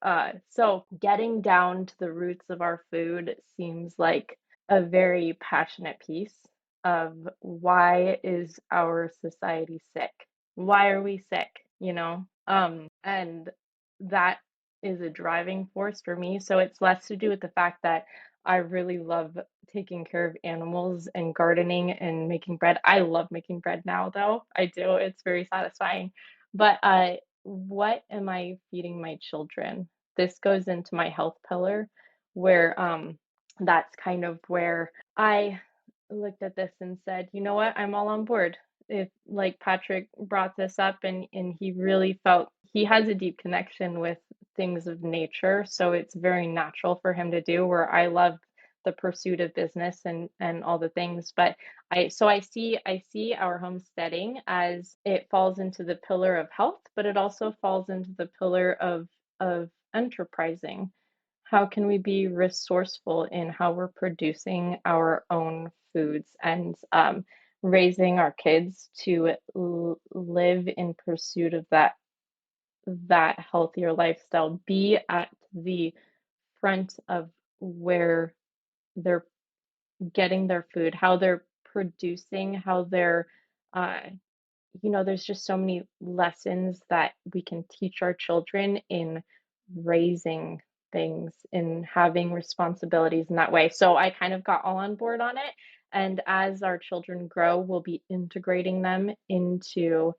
So getting down to the roots of our food seems like a very passionate piece of why is our society sick? Why are we sick? And that is a driving force for me. So it's less to do with the fact that I really love taking care of animals and gardening and making bread. I love making bread now, though. I do. It's very satisfying. But what am I feeding my children? This goes into my health pillar, where that's kind of where I looked at this and said, you know what, I'm all on board. If like Patrick brought this up and he really felt he has a deep connection with things of nature, so it's very natural for him to do where I love the pursuit of business and all the things. But I see our homesteading as it falls into the pillar of health, but it also falls into the pillar of enterprising. How can we be resourceful in how we're producing our own foods and raising our kids to live in pursuit of that healthier lifestyle, be at the front of where they're getting their food, how they're producing, how they're uh, there's just so many lessons that we can teach our children in raising things, in having responsibilities in that way. So I kind of got all on board on it. And as our children grow, we'll be integrating them into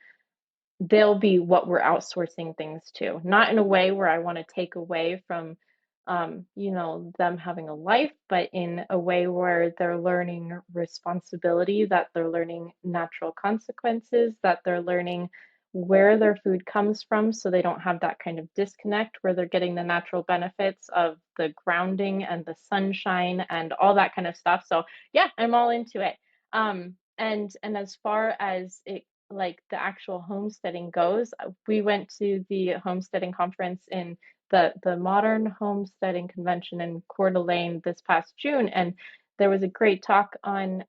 they'll be what we're outsourcing things to, not in a way where I want to take away from them having a life, but in a way where they're learning responsibility, that they're learning natural consequences, that they're learning where their food comes from so they don't have that kind of disconnect where they're getting the natural benefits of the grounding and the sunshine and all that kind of stuff. So yeah, I'm all into it. And as far as it like the actual homesteading goes, we went to the homesteading conference in the Modern Homesteading Convention in Coeur d'Alene this past June, and there was a great talk on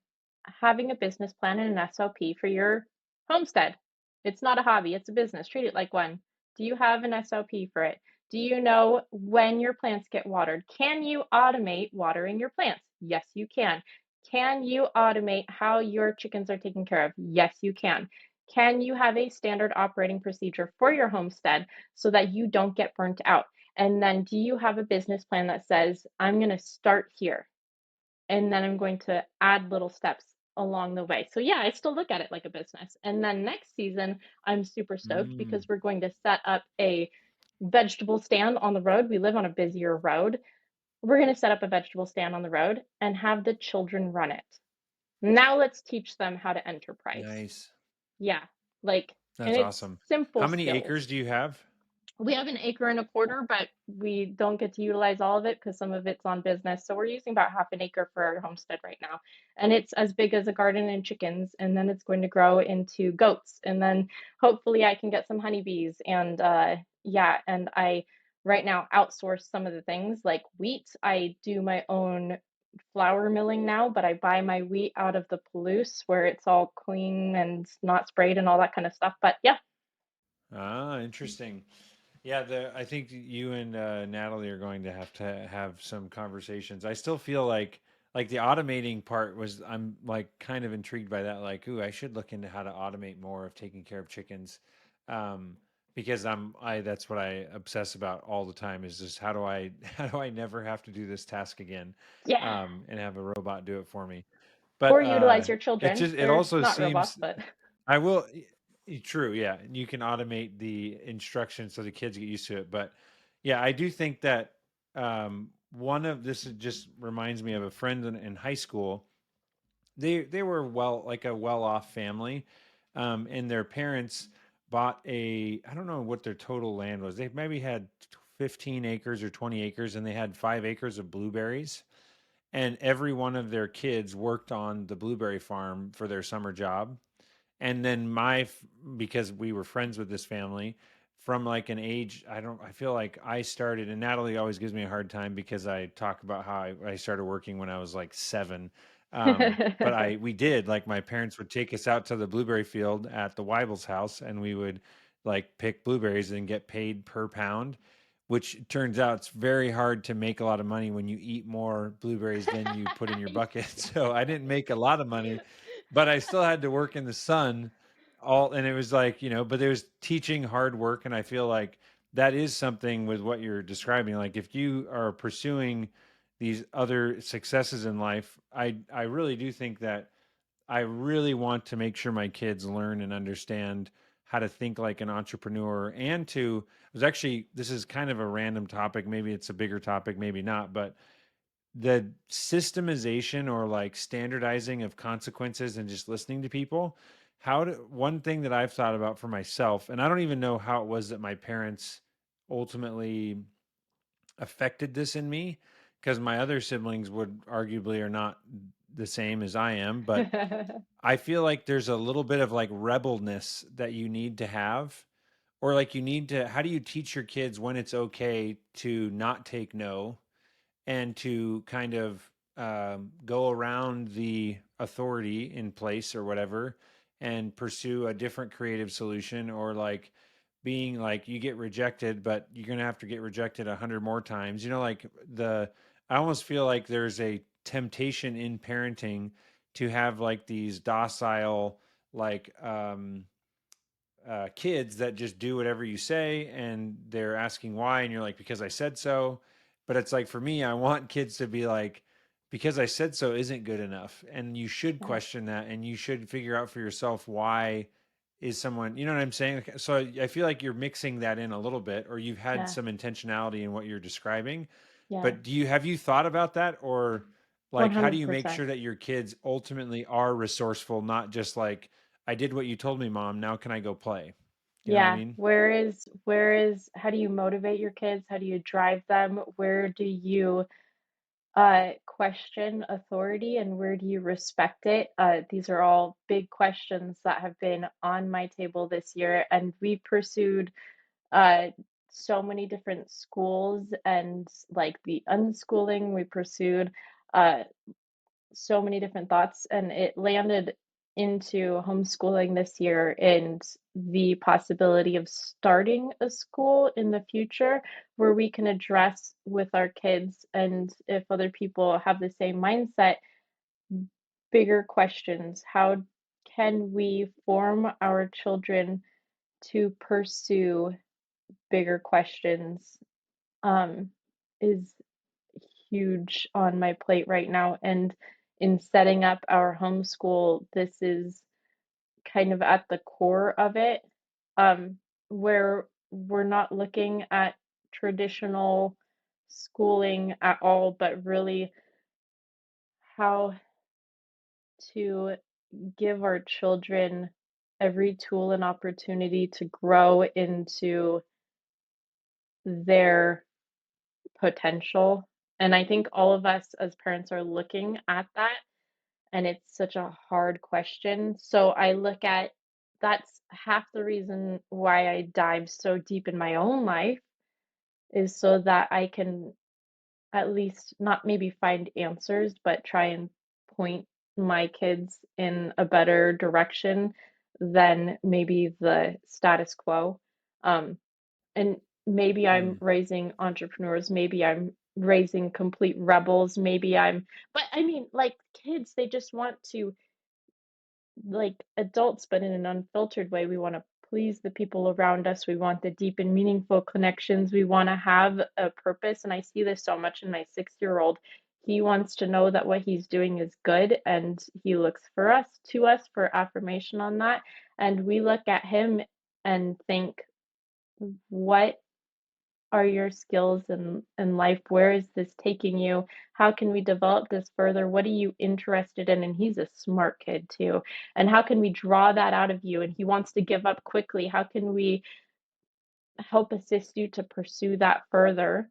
having a business plan and an SOP for your homestead. It's not a hobby, it's a business. Treat it like one. Do you have an SOP for it? Do you know when your plants get watered? Can you automate watering your plants? Yes, you can. Can you automate how your chickens are taken care of? Yes, you can. Can you have a standard operating procedure for your homestead so that you don't get burnt out? And then do you have a business plan that says, I'm going to start here and then I'm going to add little steps along the way. So yeah, I still look at it like a business. And then next season, I'm super stoked Mm, because we're going to set up a vegetable stand on the road. We live on a busier road. We're going to set up a vegetable stand on the road and have the children run it. Now let's teach them how to enterprise. nice. Yeah, like, and That's it's awesome. simple How many skills. acres do you have? We have an acre and a quarter, but we don't get to utilize all of it because some of it's on business. So we're using about half an acre for our homestead right now. And it's as big as a garden and chickens. And then it's going to grow into goats. And then hopefully I can get some honeybees. And yeah, and I right now outsource some of the things like wheat. I do my own flour milling now, but I buy my wheat out of the Palouse where it's all clean and not sprayed and all that kind of stuff. But yeah. Ah, interesting. Yeah, I think you and Natalie are going to have some conversations. I still feel like the automating part was I'm like kind of intrigued by that. Like, ooh, I should look into how to automate more of taking care of chickens, um, because I that's what I obsess about all the time is just how do I how do I never have to do this task again, Yeah. and have a robot do it for me. But Or utilize your it children. just it They're also not robots, seems but I will. True, yeah. You can automate the instructions so the kids get used to it. But yeah, I do think that one of this just reminds me of a friend in high school. They were like a well off family, and their parents bought I don't know what their total land was. They maybe had 15 acres or 20 acres, and they had 5 acres of blueberries. And every one of their kids worked on the blueberry farm for their summer job, and then because we were friends with this family from like an age, I feel like I started, and Natalie always gives me a hard time because I talk about how I started working when I was like 7. But we did, like, my parents would take us out to the blueberry field at the Weibel's house, and we would like pick blueberries and get paid per pound, which turns out it's very hard to make a lot of money when you eat more blueberries than you put in your bucket. So I didn't make a lot of money, but I still had to work in the sun and it was like, but it was teaching hard work. And I feel like that is something with what you're describing. Like if you are pursuing these other successes in life, I really do think that I really want to make sure my kids learn and understand how to think like an entrepreneur and to it was actually this is kind of a random topic, maybe it's a bigger topic, maybe not, but the systemization or like standardizing of consequences and just listening to people. One thing that I've thought about for myself, and I don't even know how it was that my parents ultimately affected this in me, because my other siblings would arguably are not the same as I am, but I feel like there's a little bit of like rebelness that you need to have, or like you need to, how do you teach your kids when it's okay to not take no and to kind of go around the authority in place or whatever and pursue a different creative solution, or like being like you get rejected but you're going to have to get rejected 100 more times, like I almost feel like there's a temptation in parenting to have like these docile like kids that just do whatever you say and they're asking why and you're like, because I said so. But it's like, for me, I want kids to be like, because I said so isn't good enough, and you should Yeah. question that and you should figure out for yourself why is someone, you know what I'm saying? So I feel like you're mixing that in a little bit, or you've had Yeah. some intentionality in what you're describing. Yeah. But have you thought about that, or like how do you make 100%. sure that your kids ultimately are resourceful, not just like, I did what you told me, mom, now can I go play? You know what I Yeah. mean? Where is how do you motivate your kids? How do you drive them? Where do you question authority and where do you respect it? These are all big questions that have been on my table this year, and we pursued uh, so many different schools and like the unschooling. We pursued uh, so many different thoughts, and it landed. into homeschooling this year and the possibility of starting a school in the future where we can address with our kids, and if other people have the same mindset, bigger questions. How can we form our children to pursue bigger questions? Um, is huge on my plate right now. And in setting up our homeschool, this is kind of at the core of it, where we're not looking at traditional schooling at all, but really how to give our children every tool and opportunity to grow into their potential. And I think all of us as parents are looking at that, and it's such a hard question. So I look at that's half the reason why I dive so deep in my own life is so that I can at least not maybe find answers, but try and point my kids in a better direction than maybe the status quo. Um, and maybe I'm Mm. raising entrepreneurs, maybe I'm raising complete rebels, maybe but I mean, like kids, they just want to like adults, but in an unfiltered way. We want to please the people around us. We want the deep and meaningful connections. We want to have a purpose. And I see this so much in my 6-year-old. He wants to know that what he's doing is good, and he looks for us, to us, for affirmation on that. And we look at him and think, what are your skills in life? Where is this taking you? How can we develop this further? What are you interested in? And he's a smart kid too. And how can we draw that out of you? And he wants to give up quickly. How can we help assist you to pursue that further?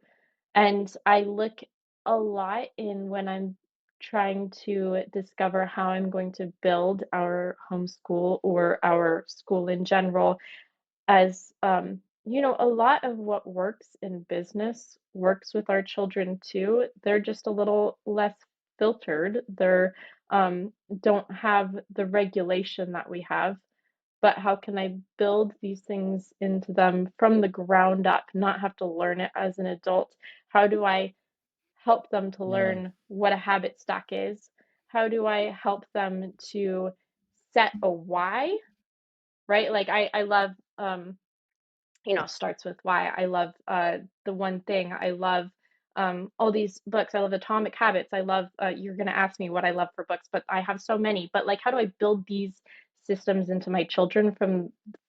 And I look a lot in when I'm trying to discover how I'm going to build our homeschool or our school in general as a lot of what works in business works with our children too. They're just a little less filtered. They're don't have the regulation that we have. But how can I build these things into them from the ground up, not have to learn it as an adult? How do I help them to Yeah. learn what a habit stack is? How do I help them to set a why, right? Like I love starts with why. I love the one thing. I love all these books. I love Atomic Habits. I love you're gonna ask me what I love for books, but I have so many. But like how do I build these systems into my children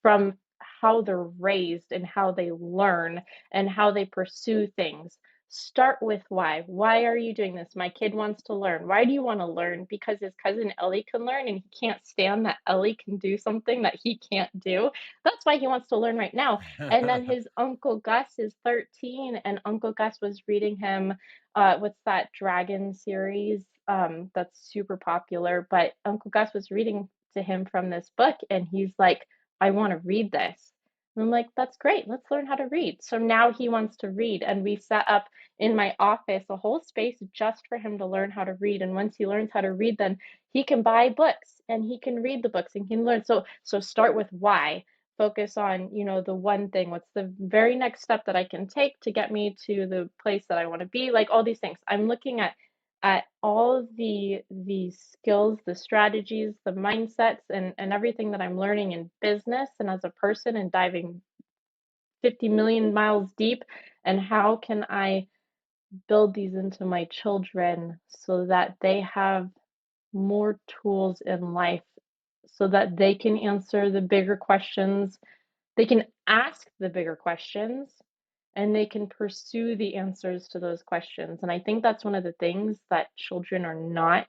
from how they're raised and how they learn and how they pursue things? Start with why. Why are you doing this? My kid wants to learn. Why do you want to learn? Because his cousin Ellie can learn and he can't stand that Ellie can do something that he can't do. That's why he wants to learn right now. And then his Uncle Gus is 13, and Uncle Gus was reading him, what's that dragon series? That's super popular. But Uncle Gus was reading to him from this book, and he's like, I want to read this. And I'm like, that's great. Let's learn how to read. So now he wants to read, and we set up in my office a whole space just for him to learn how to read. And once he learns how to read, then he can buy books and he can read the books and he can learn. So start with why, focus on, the one thing. What's the very next step that I can take to get me to the place that I want to be? Like all these things. I'm looking at all of the skills, the strategies, the mindsets, and everything that I'm learning in business and as a person and diving 50 million miles deep. And how can I build these into my children so that they have more tools in life so that they can answer the bigger questions, they can ask the bigger questions, and they can pursue the answers to those questions. And I think that's one of the things that children are not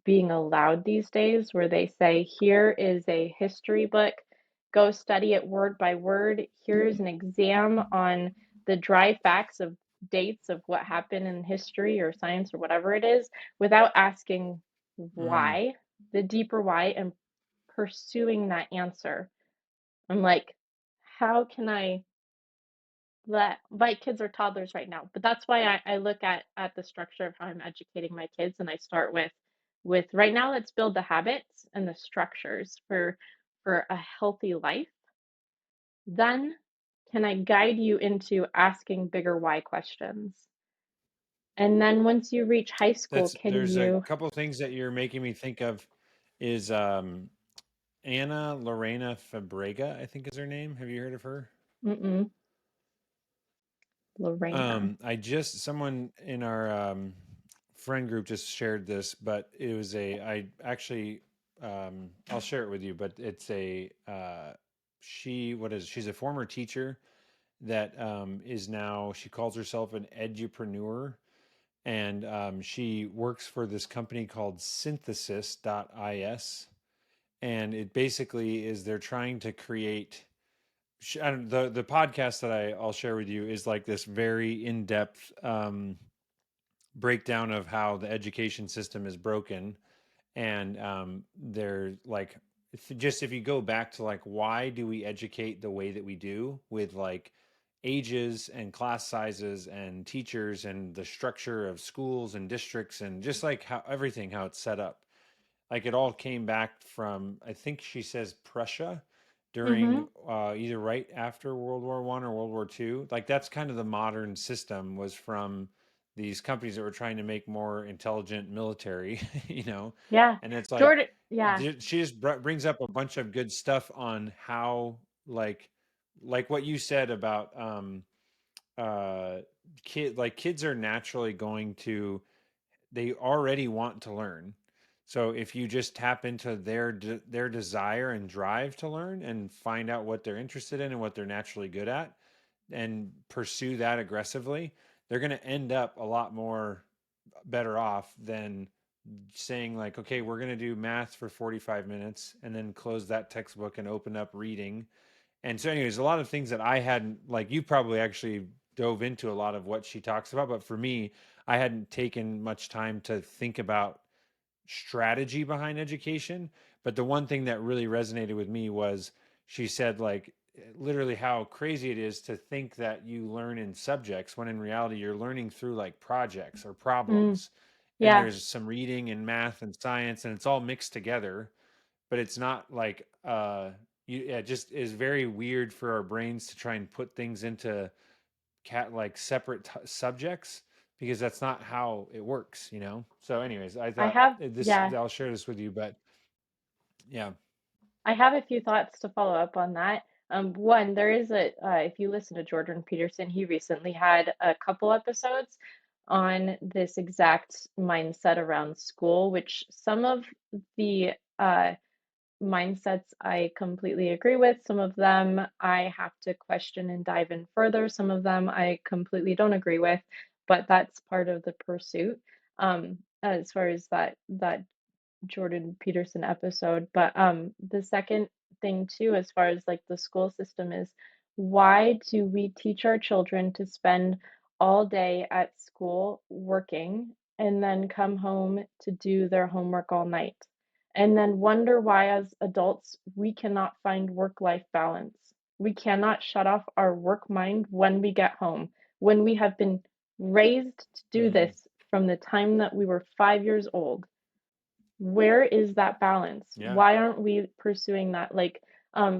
being allowed these days, where they say, here is a history book, go study it word by word. Here's an exam on the dry facts of dates of what happened in history or science or whatever it is, without asking Mm. why, the deeper why, and pursuing that answer. I'm like, how can I let my kids are toddlers right now, but that's why I look at the structure of how I'm educating my kids, and I start with with right now, let's build the habits and the structures for a healthy life. Then can I guide you into asking bigger why questions? And then once you reach high school, That's can there's a you couple things that you're making me think of is Anna Lorena Fabrega, I think is her name. Have you heard of her? mm-mm, Lorena. I just someone in our friend group just shared this, but it was a I actually I'll share it with you, but it's a she what is she's a former teacher that is now she calls herself an edupreneur, and she works for this company called synthesis.is, and it basically is they're trying to create I don't, the podcast that I'll share with you is like this very in depth breakdown of how the education system is broken, and they're like just if you go back to like why do we educate the way that we do with like ages and class sizes and teachers and the structure of schools and districts and just like how everything how it's set up, like it all came back from I think she says Prussia during Mm-hmm. either right after World War I or World War II. Like that's kind of the modern system was from these companies that were trying to make more intelligent military, you know, Yeah. and it's like Jordan, yeah. she just brings up a bunch of good stuff on how like what you said about uh kids are naturally going to they already want to learn. So if you just tap into their desire and drive to learn and find out what they're interested in and what they're naturally good at and pursue that aggressively, they're going to end up a lot more better off than saying like, okay, we're going to do math for 45 minutes and then close that textbook and open up reading. And so anyways, a lot of things that I hadn't like you probably actually dove into a lot of what she talks about, but for me, I hadn't taken much time to think about strategy behind education. But the one thing that really resonated with me was she said like literally how crazy it is to think that you learn in subjects when in reality you're learning through like projects or Mm, problems, and yeah. there's some reading and math and science and it's all mixed together, but it's not like it just is very weird for our brains to try and put things into like separate subjects because that's not how it works, you know. So anyways, I I thought have, this yeah. I'll share this with you, but yeah. I have a few thoughts to follow up on that. One, there is if you listen to Jordan Peterson, he recently had a couple episodes on this exact mindset around school, which some of the mindsets I completely agree with. Some of them I have to question and dive in further. Some of them I completely don't agree with, but that's part of the pursuit. As far as that Jordan Peterson episode. But the second thing too, as far as like the school system is, why do we teach our children to spend all day at school working and then come home to do their homework all night? And then wonder why, as adults, we cannot find work life balance. We cannot shut off our work mind when we get home, when we have been raised to do Mm, this from the time that we were 5 years old. Where is that balance? yeah. Why aren't we pursuing that? Like,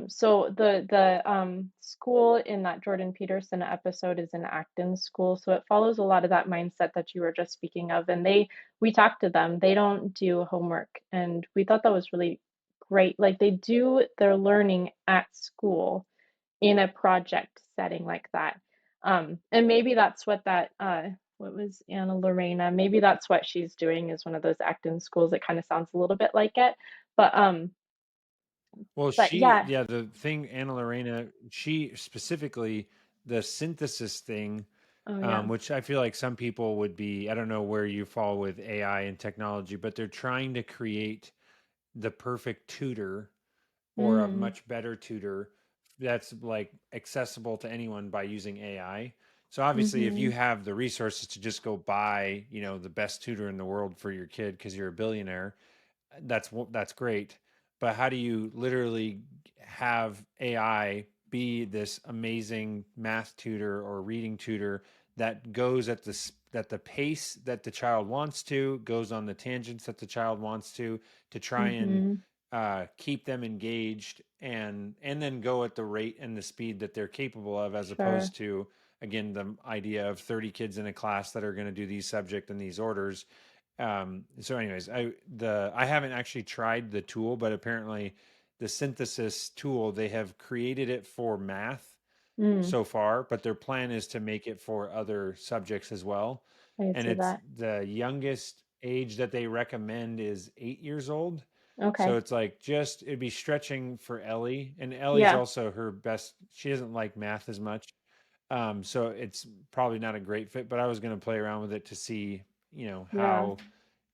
so the school in that Jordan Peterson episode is an Acton school, so it follows a lot of that mindset that you were just speaking of. And we talked to them, they don't do homework, and we thought that was really great. Like they do their learning at school in a project setting like that. And maybe that's what that what was Anna Lorena? Maybe that's what she's doing is one of those acting schools. It kind of sounds a little bit like it. But Well, she yeah. yeah, the thing Anna Lorena, she specifically the synthesis thing, Oh yeah. which I feel like some people would be, I don't know where you fall with AI and technology, but they're trying to create the perfect tutor or a Mm, much better tutor that's like accessible to anyone by using AI. So obviously if you mm-hmm. have the resources to just go buy, you know, the best tutor in the world for your kid because you're a billionaire, that's great. But how do you literally have AI be this amazing math tutor or reading tutor that goes at the pace that the child wants to, goes on the tangents that the child wants to try and Mm-hmm. keep them engaged, and then go at the rate and the speed that they're capable of, as Sure. opposed to, again, the idea of 30 kids in a class that are going to do these subject and these orders. So anyways, I haven't actually tried the tool, but apparently the synthesis tool, they have created it for math Mm, so far, but their plan is to make it for other subjects as well. I And see it's that. the youngest age that they recommend is 8 years old. So Okay. it's like, just it'd be stretching for Ellie, and Ellie's Yeah. also her best. She doesn't like math as much, so it's probably not a great fit. But I was going to play around with it to see, Yeah. how,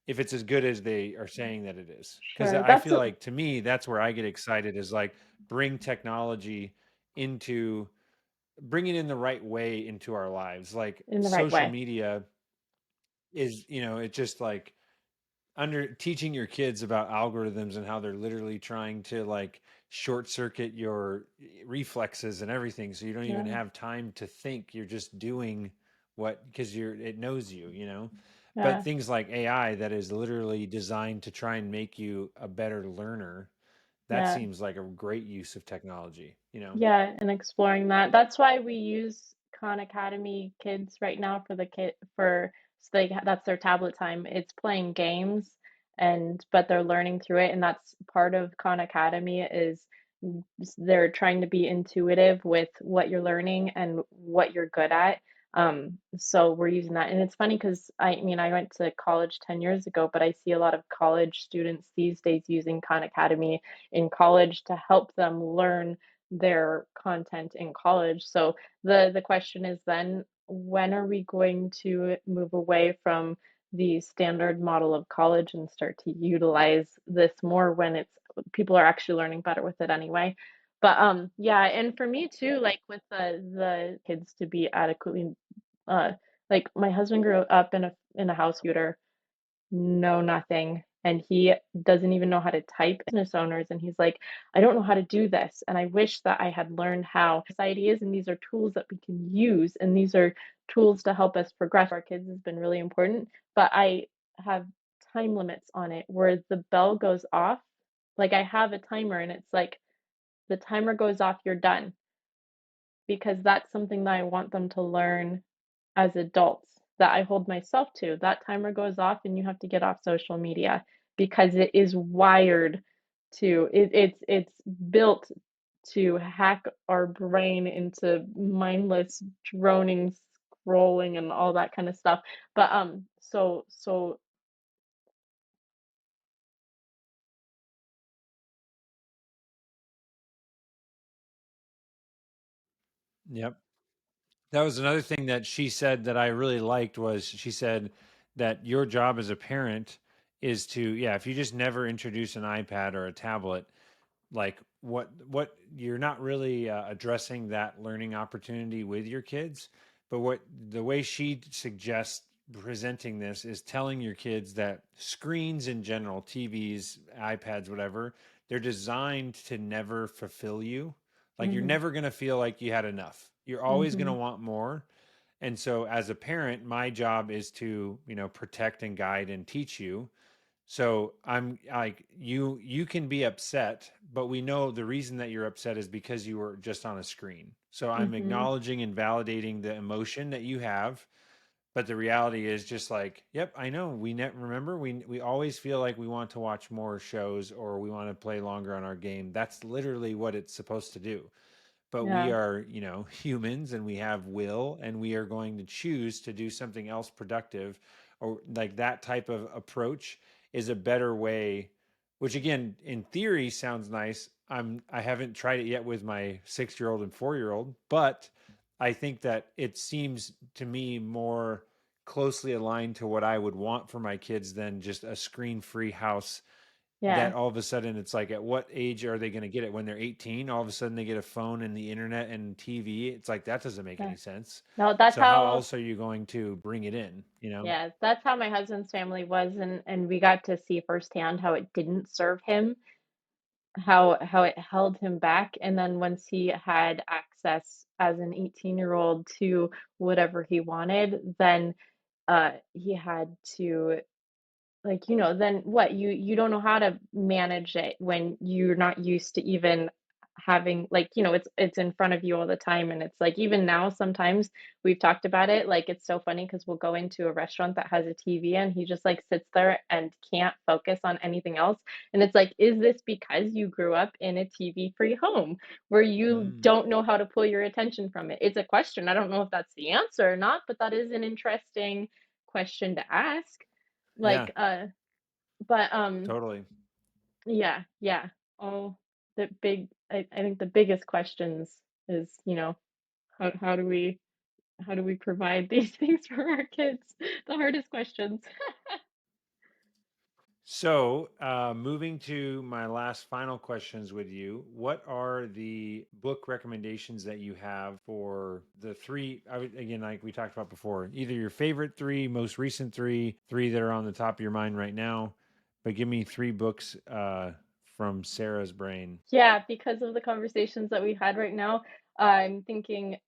if it's as good as they are saying that it is. Because Sure. I feel like, to me, that's where I get excited, is like, bring technology into bring it in the right way into our lives. Like, In the right social way. media is, it's just like, under teaching your kids about algorithms and how they're literally trying to, like, short circuit your reflexes and everything, so you don't even Yeah. have time to think. You're just doing what, because it knows you. But Yeah. things like AI, that is literally designed to try and make you a better learner, that Yeah. seems like a great use of technology. Yeah, and exploring that. That's why we use Khan Academy Kids right now for the kid for so that's their tablet time. It's playing games and but they're learning through it, and that's part of Khan Academy is they're trying to be intuitive with what you're learning and what you're good at. So we're using that. And it's funny because I mean I went to college 10 years ago, but I see a lot of college students these days using Khan Academy in college to help them learn their content in college. So the question is then when are we going to move away from the standard model of college and start to utilize this more when it's people are actually learning better with it anyway. But yeah, and for me too, like with the kids to be adequately uh like my husband grew up in a house computer no, nothing. And he doesn't even know how to type business owners. And he's like, I don't know how to do this. And I wish that I had learned how society is. And these are tools that we can use. And these are tools to help us progress. Our kids has been really important. But I have time limits on it where the bell goes off. Like I have a timer and it's like the timer goes off, you're done because that's something that I want them to learn as adults that I hold myself to. That timer goes off and you have to get off social media because it is wired to it's built to hack our brain into mindless droning scrolling and all that kind of stuff. But so Yep. That was another thing that she said that I really liked, was she said that your job as a parent is to, yeah, if you just never introduce an iPad or a tablet, like, what you're not really addressing that learning opportunity with your kids. But what the way she suggests presenting this is telling your kids that screens in general, TVs, iPads, whatever, they're designed to never fulfill you. Like, you're mhm, never going to feel like you had enough, you're always going to mhm, want more. And so, as a parent, my job is to, protect and guide and teach you. So I'm like, you can be upset, but we know the reason that you're upset is because you were just on a screen. So I'm mhm, acknowledging and validating the emotion that you have, but the reality is just like, yep, I know. Remember, we always feel like we want to watch more shows, or we want to play longer on our game. That's literally what it's supposed to do. But we yeah, are, humans, and we have will, and we are going to choose to do something else productive. Or, like, that type of approach is a better way, which, again, in theory sounds nice. I haven't tried it yet with my 6-year-old and 4-year-old, but I think that it seems to me more closely aligned to what I would want for my kids than just a screen-free house. That yeah, all of a sudden, it's like, at what age are they going to get it? When they're 18, all of a sudden they get a phone and the internet and TV. It's like, that doesn't make yeah. any sense. No, that's So how how else are you going to bring it in? yeah, that's how my husband's family was, and we got to see firsthand how it didn't serve him. how it held him back, and then once he had access as an 18-year-old to whatever he wanted, then, he had to like, then what? You don't know how to manage it when you're not used to even having like, it's in front of you all the time, and it's like even now sometimes we've talked about it, like it's so funny because 'cause we'll go into a restaurant that has a TV and he just like sits there and can't focus on anything else. And it's like, is this because you grew up in a TV-free home where you Mm, don't know how to pull your attention from it? It's a question. I don't know if that's the answer or not, but that is an interesting question to ask. yeah, Like, but, totally. yeah, yeah. Oh, I think the biggest questions is, how how do we how do we provide these things for our kids? The hardest questions. So, moving to my last final questions with you, what are the book recommendations that you have for the three? Again, like we talked about before, either your favorite three, most recent three, three that are on the top of your mind right now, but give me three books from Sarah's brain. Yeah, because of the conversations that we've had right now, I'm thinking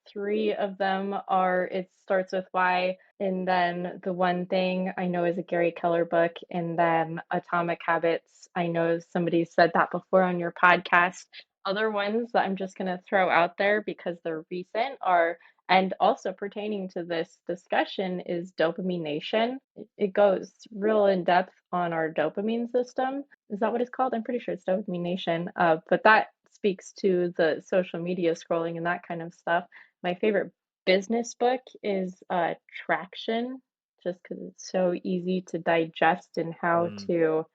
three of them are It Starts With Why, and then The One Thing I know is a Gary Keller book, and then Atomic Habits. I know somebody said that before on your podcast. Other ones that I'm just going to throw out there because they're recent are, and also pertaining to this discussion, is Dopamine Nation. It goes real in depth on our dopamine system. Is that what it's called? I'm pretty sure it's Dopamine Nation. But that speaks to the social media scrolling and that kind of stuff. My favorite business book is Traction, just because it's so easy to digest and how Mm, to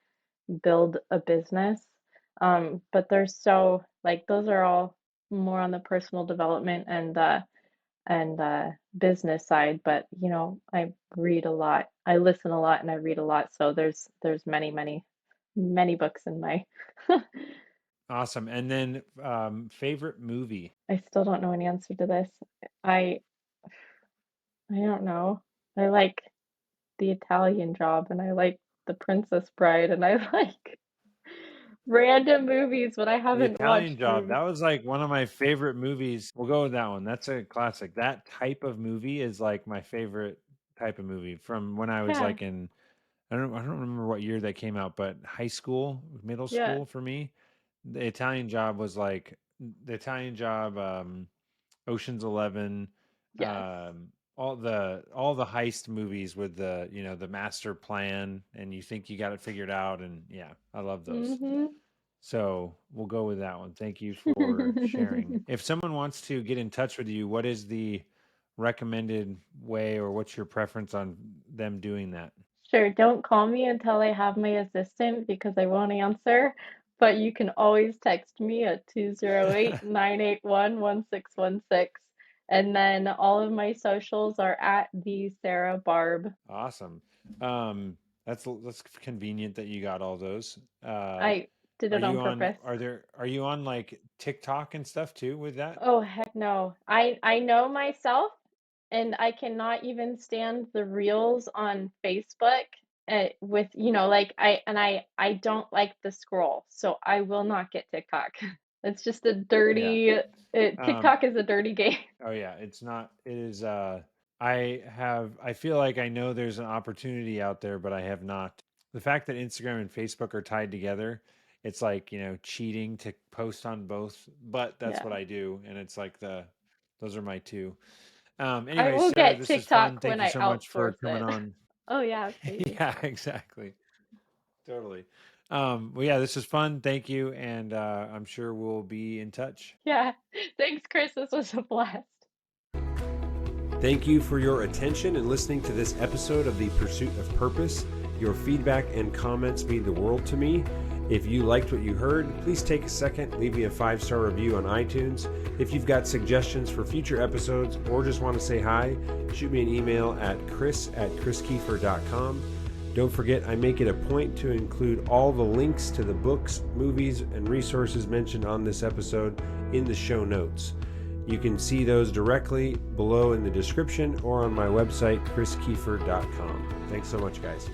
build a business. But there's so like those are all more on the personal development and business side. But I read a lot, I listen a lot, and I read a lot. So there's many books in my awesome. And then favorite movie. I still don't know an answer to this. I I don't know. I like The Italian Job and I like The Princess Bride and I like random movies, but I The haven't Italian watched Job. the That was like one of my favorite movies. We'll go with that one. That's a classic. That type of movie is like my favorite type of movie from when I was yeah, like in I don't remember what year that came out, but high school, middle yeah, school for me. The Italian Job was like the Italian Job, Ocean's 11, yes. all the heist movies with the master plan and you think you got it figured out, and yeah, I love those. Mhm. So we'll go with that one. Thank you for sharing. If someone wants to get in touch with you, what is the recommended way or what's your preference on them doing that? Sure, don't call me until I have my assistant because I won't answer, but you can always text me at 208-981-1616. And then all of my socials are at the Sarah Barb. Awesome. That's convenient that you got all those. I did Are it on you on purpose. are you on like TikTok and stuff too with that? Oh, heck no. I know myself, and I cannot even stand the reels on Facebook, with, like I don't like the scroll, so I will not get TikTok. It's just a Yeah. dirty Um, TikTok is a dirty game. oh yeah, it's not it is I feel like I know there's an opportunity out there, but I have not. The fact that Instagram and Facebook are tied together, it's like, cheating to post on both, but that's Yeah. what I do, and it's like those are my two. I Anyways, will Sarah, get this is fun. TikTok Thank when you I so much for outsource coming it. on. Oh yeah, crazy. Yeah, exactly. Totally. Well, yeah, this is fun. Thank you. And I'm sure we'll be in touch. Yeah. Thanks, Chris. This was a blast. Thank you for your attention and listening to this episode of The Pursuit of Purpose. Your feedback and comments mean the world to me. If you liked what you heard, please take a second, leave me a 5-star review on iTunes. If you've got suggestions for future episodes or just want to say hi, shoot me an email at chris@chriskiefer.com. Don't forget, I make it a point to include all the links to the books, movies, and resources mentioned on this episode in the show notes. You can see those directly below in the description or on my website, chriskiefer.com. Thanks so much, guys.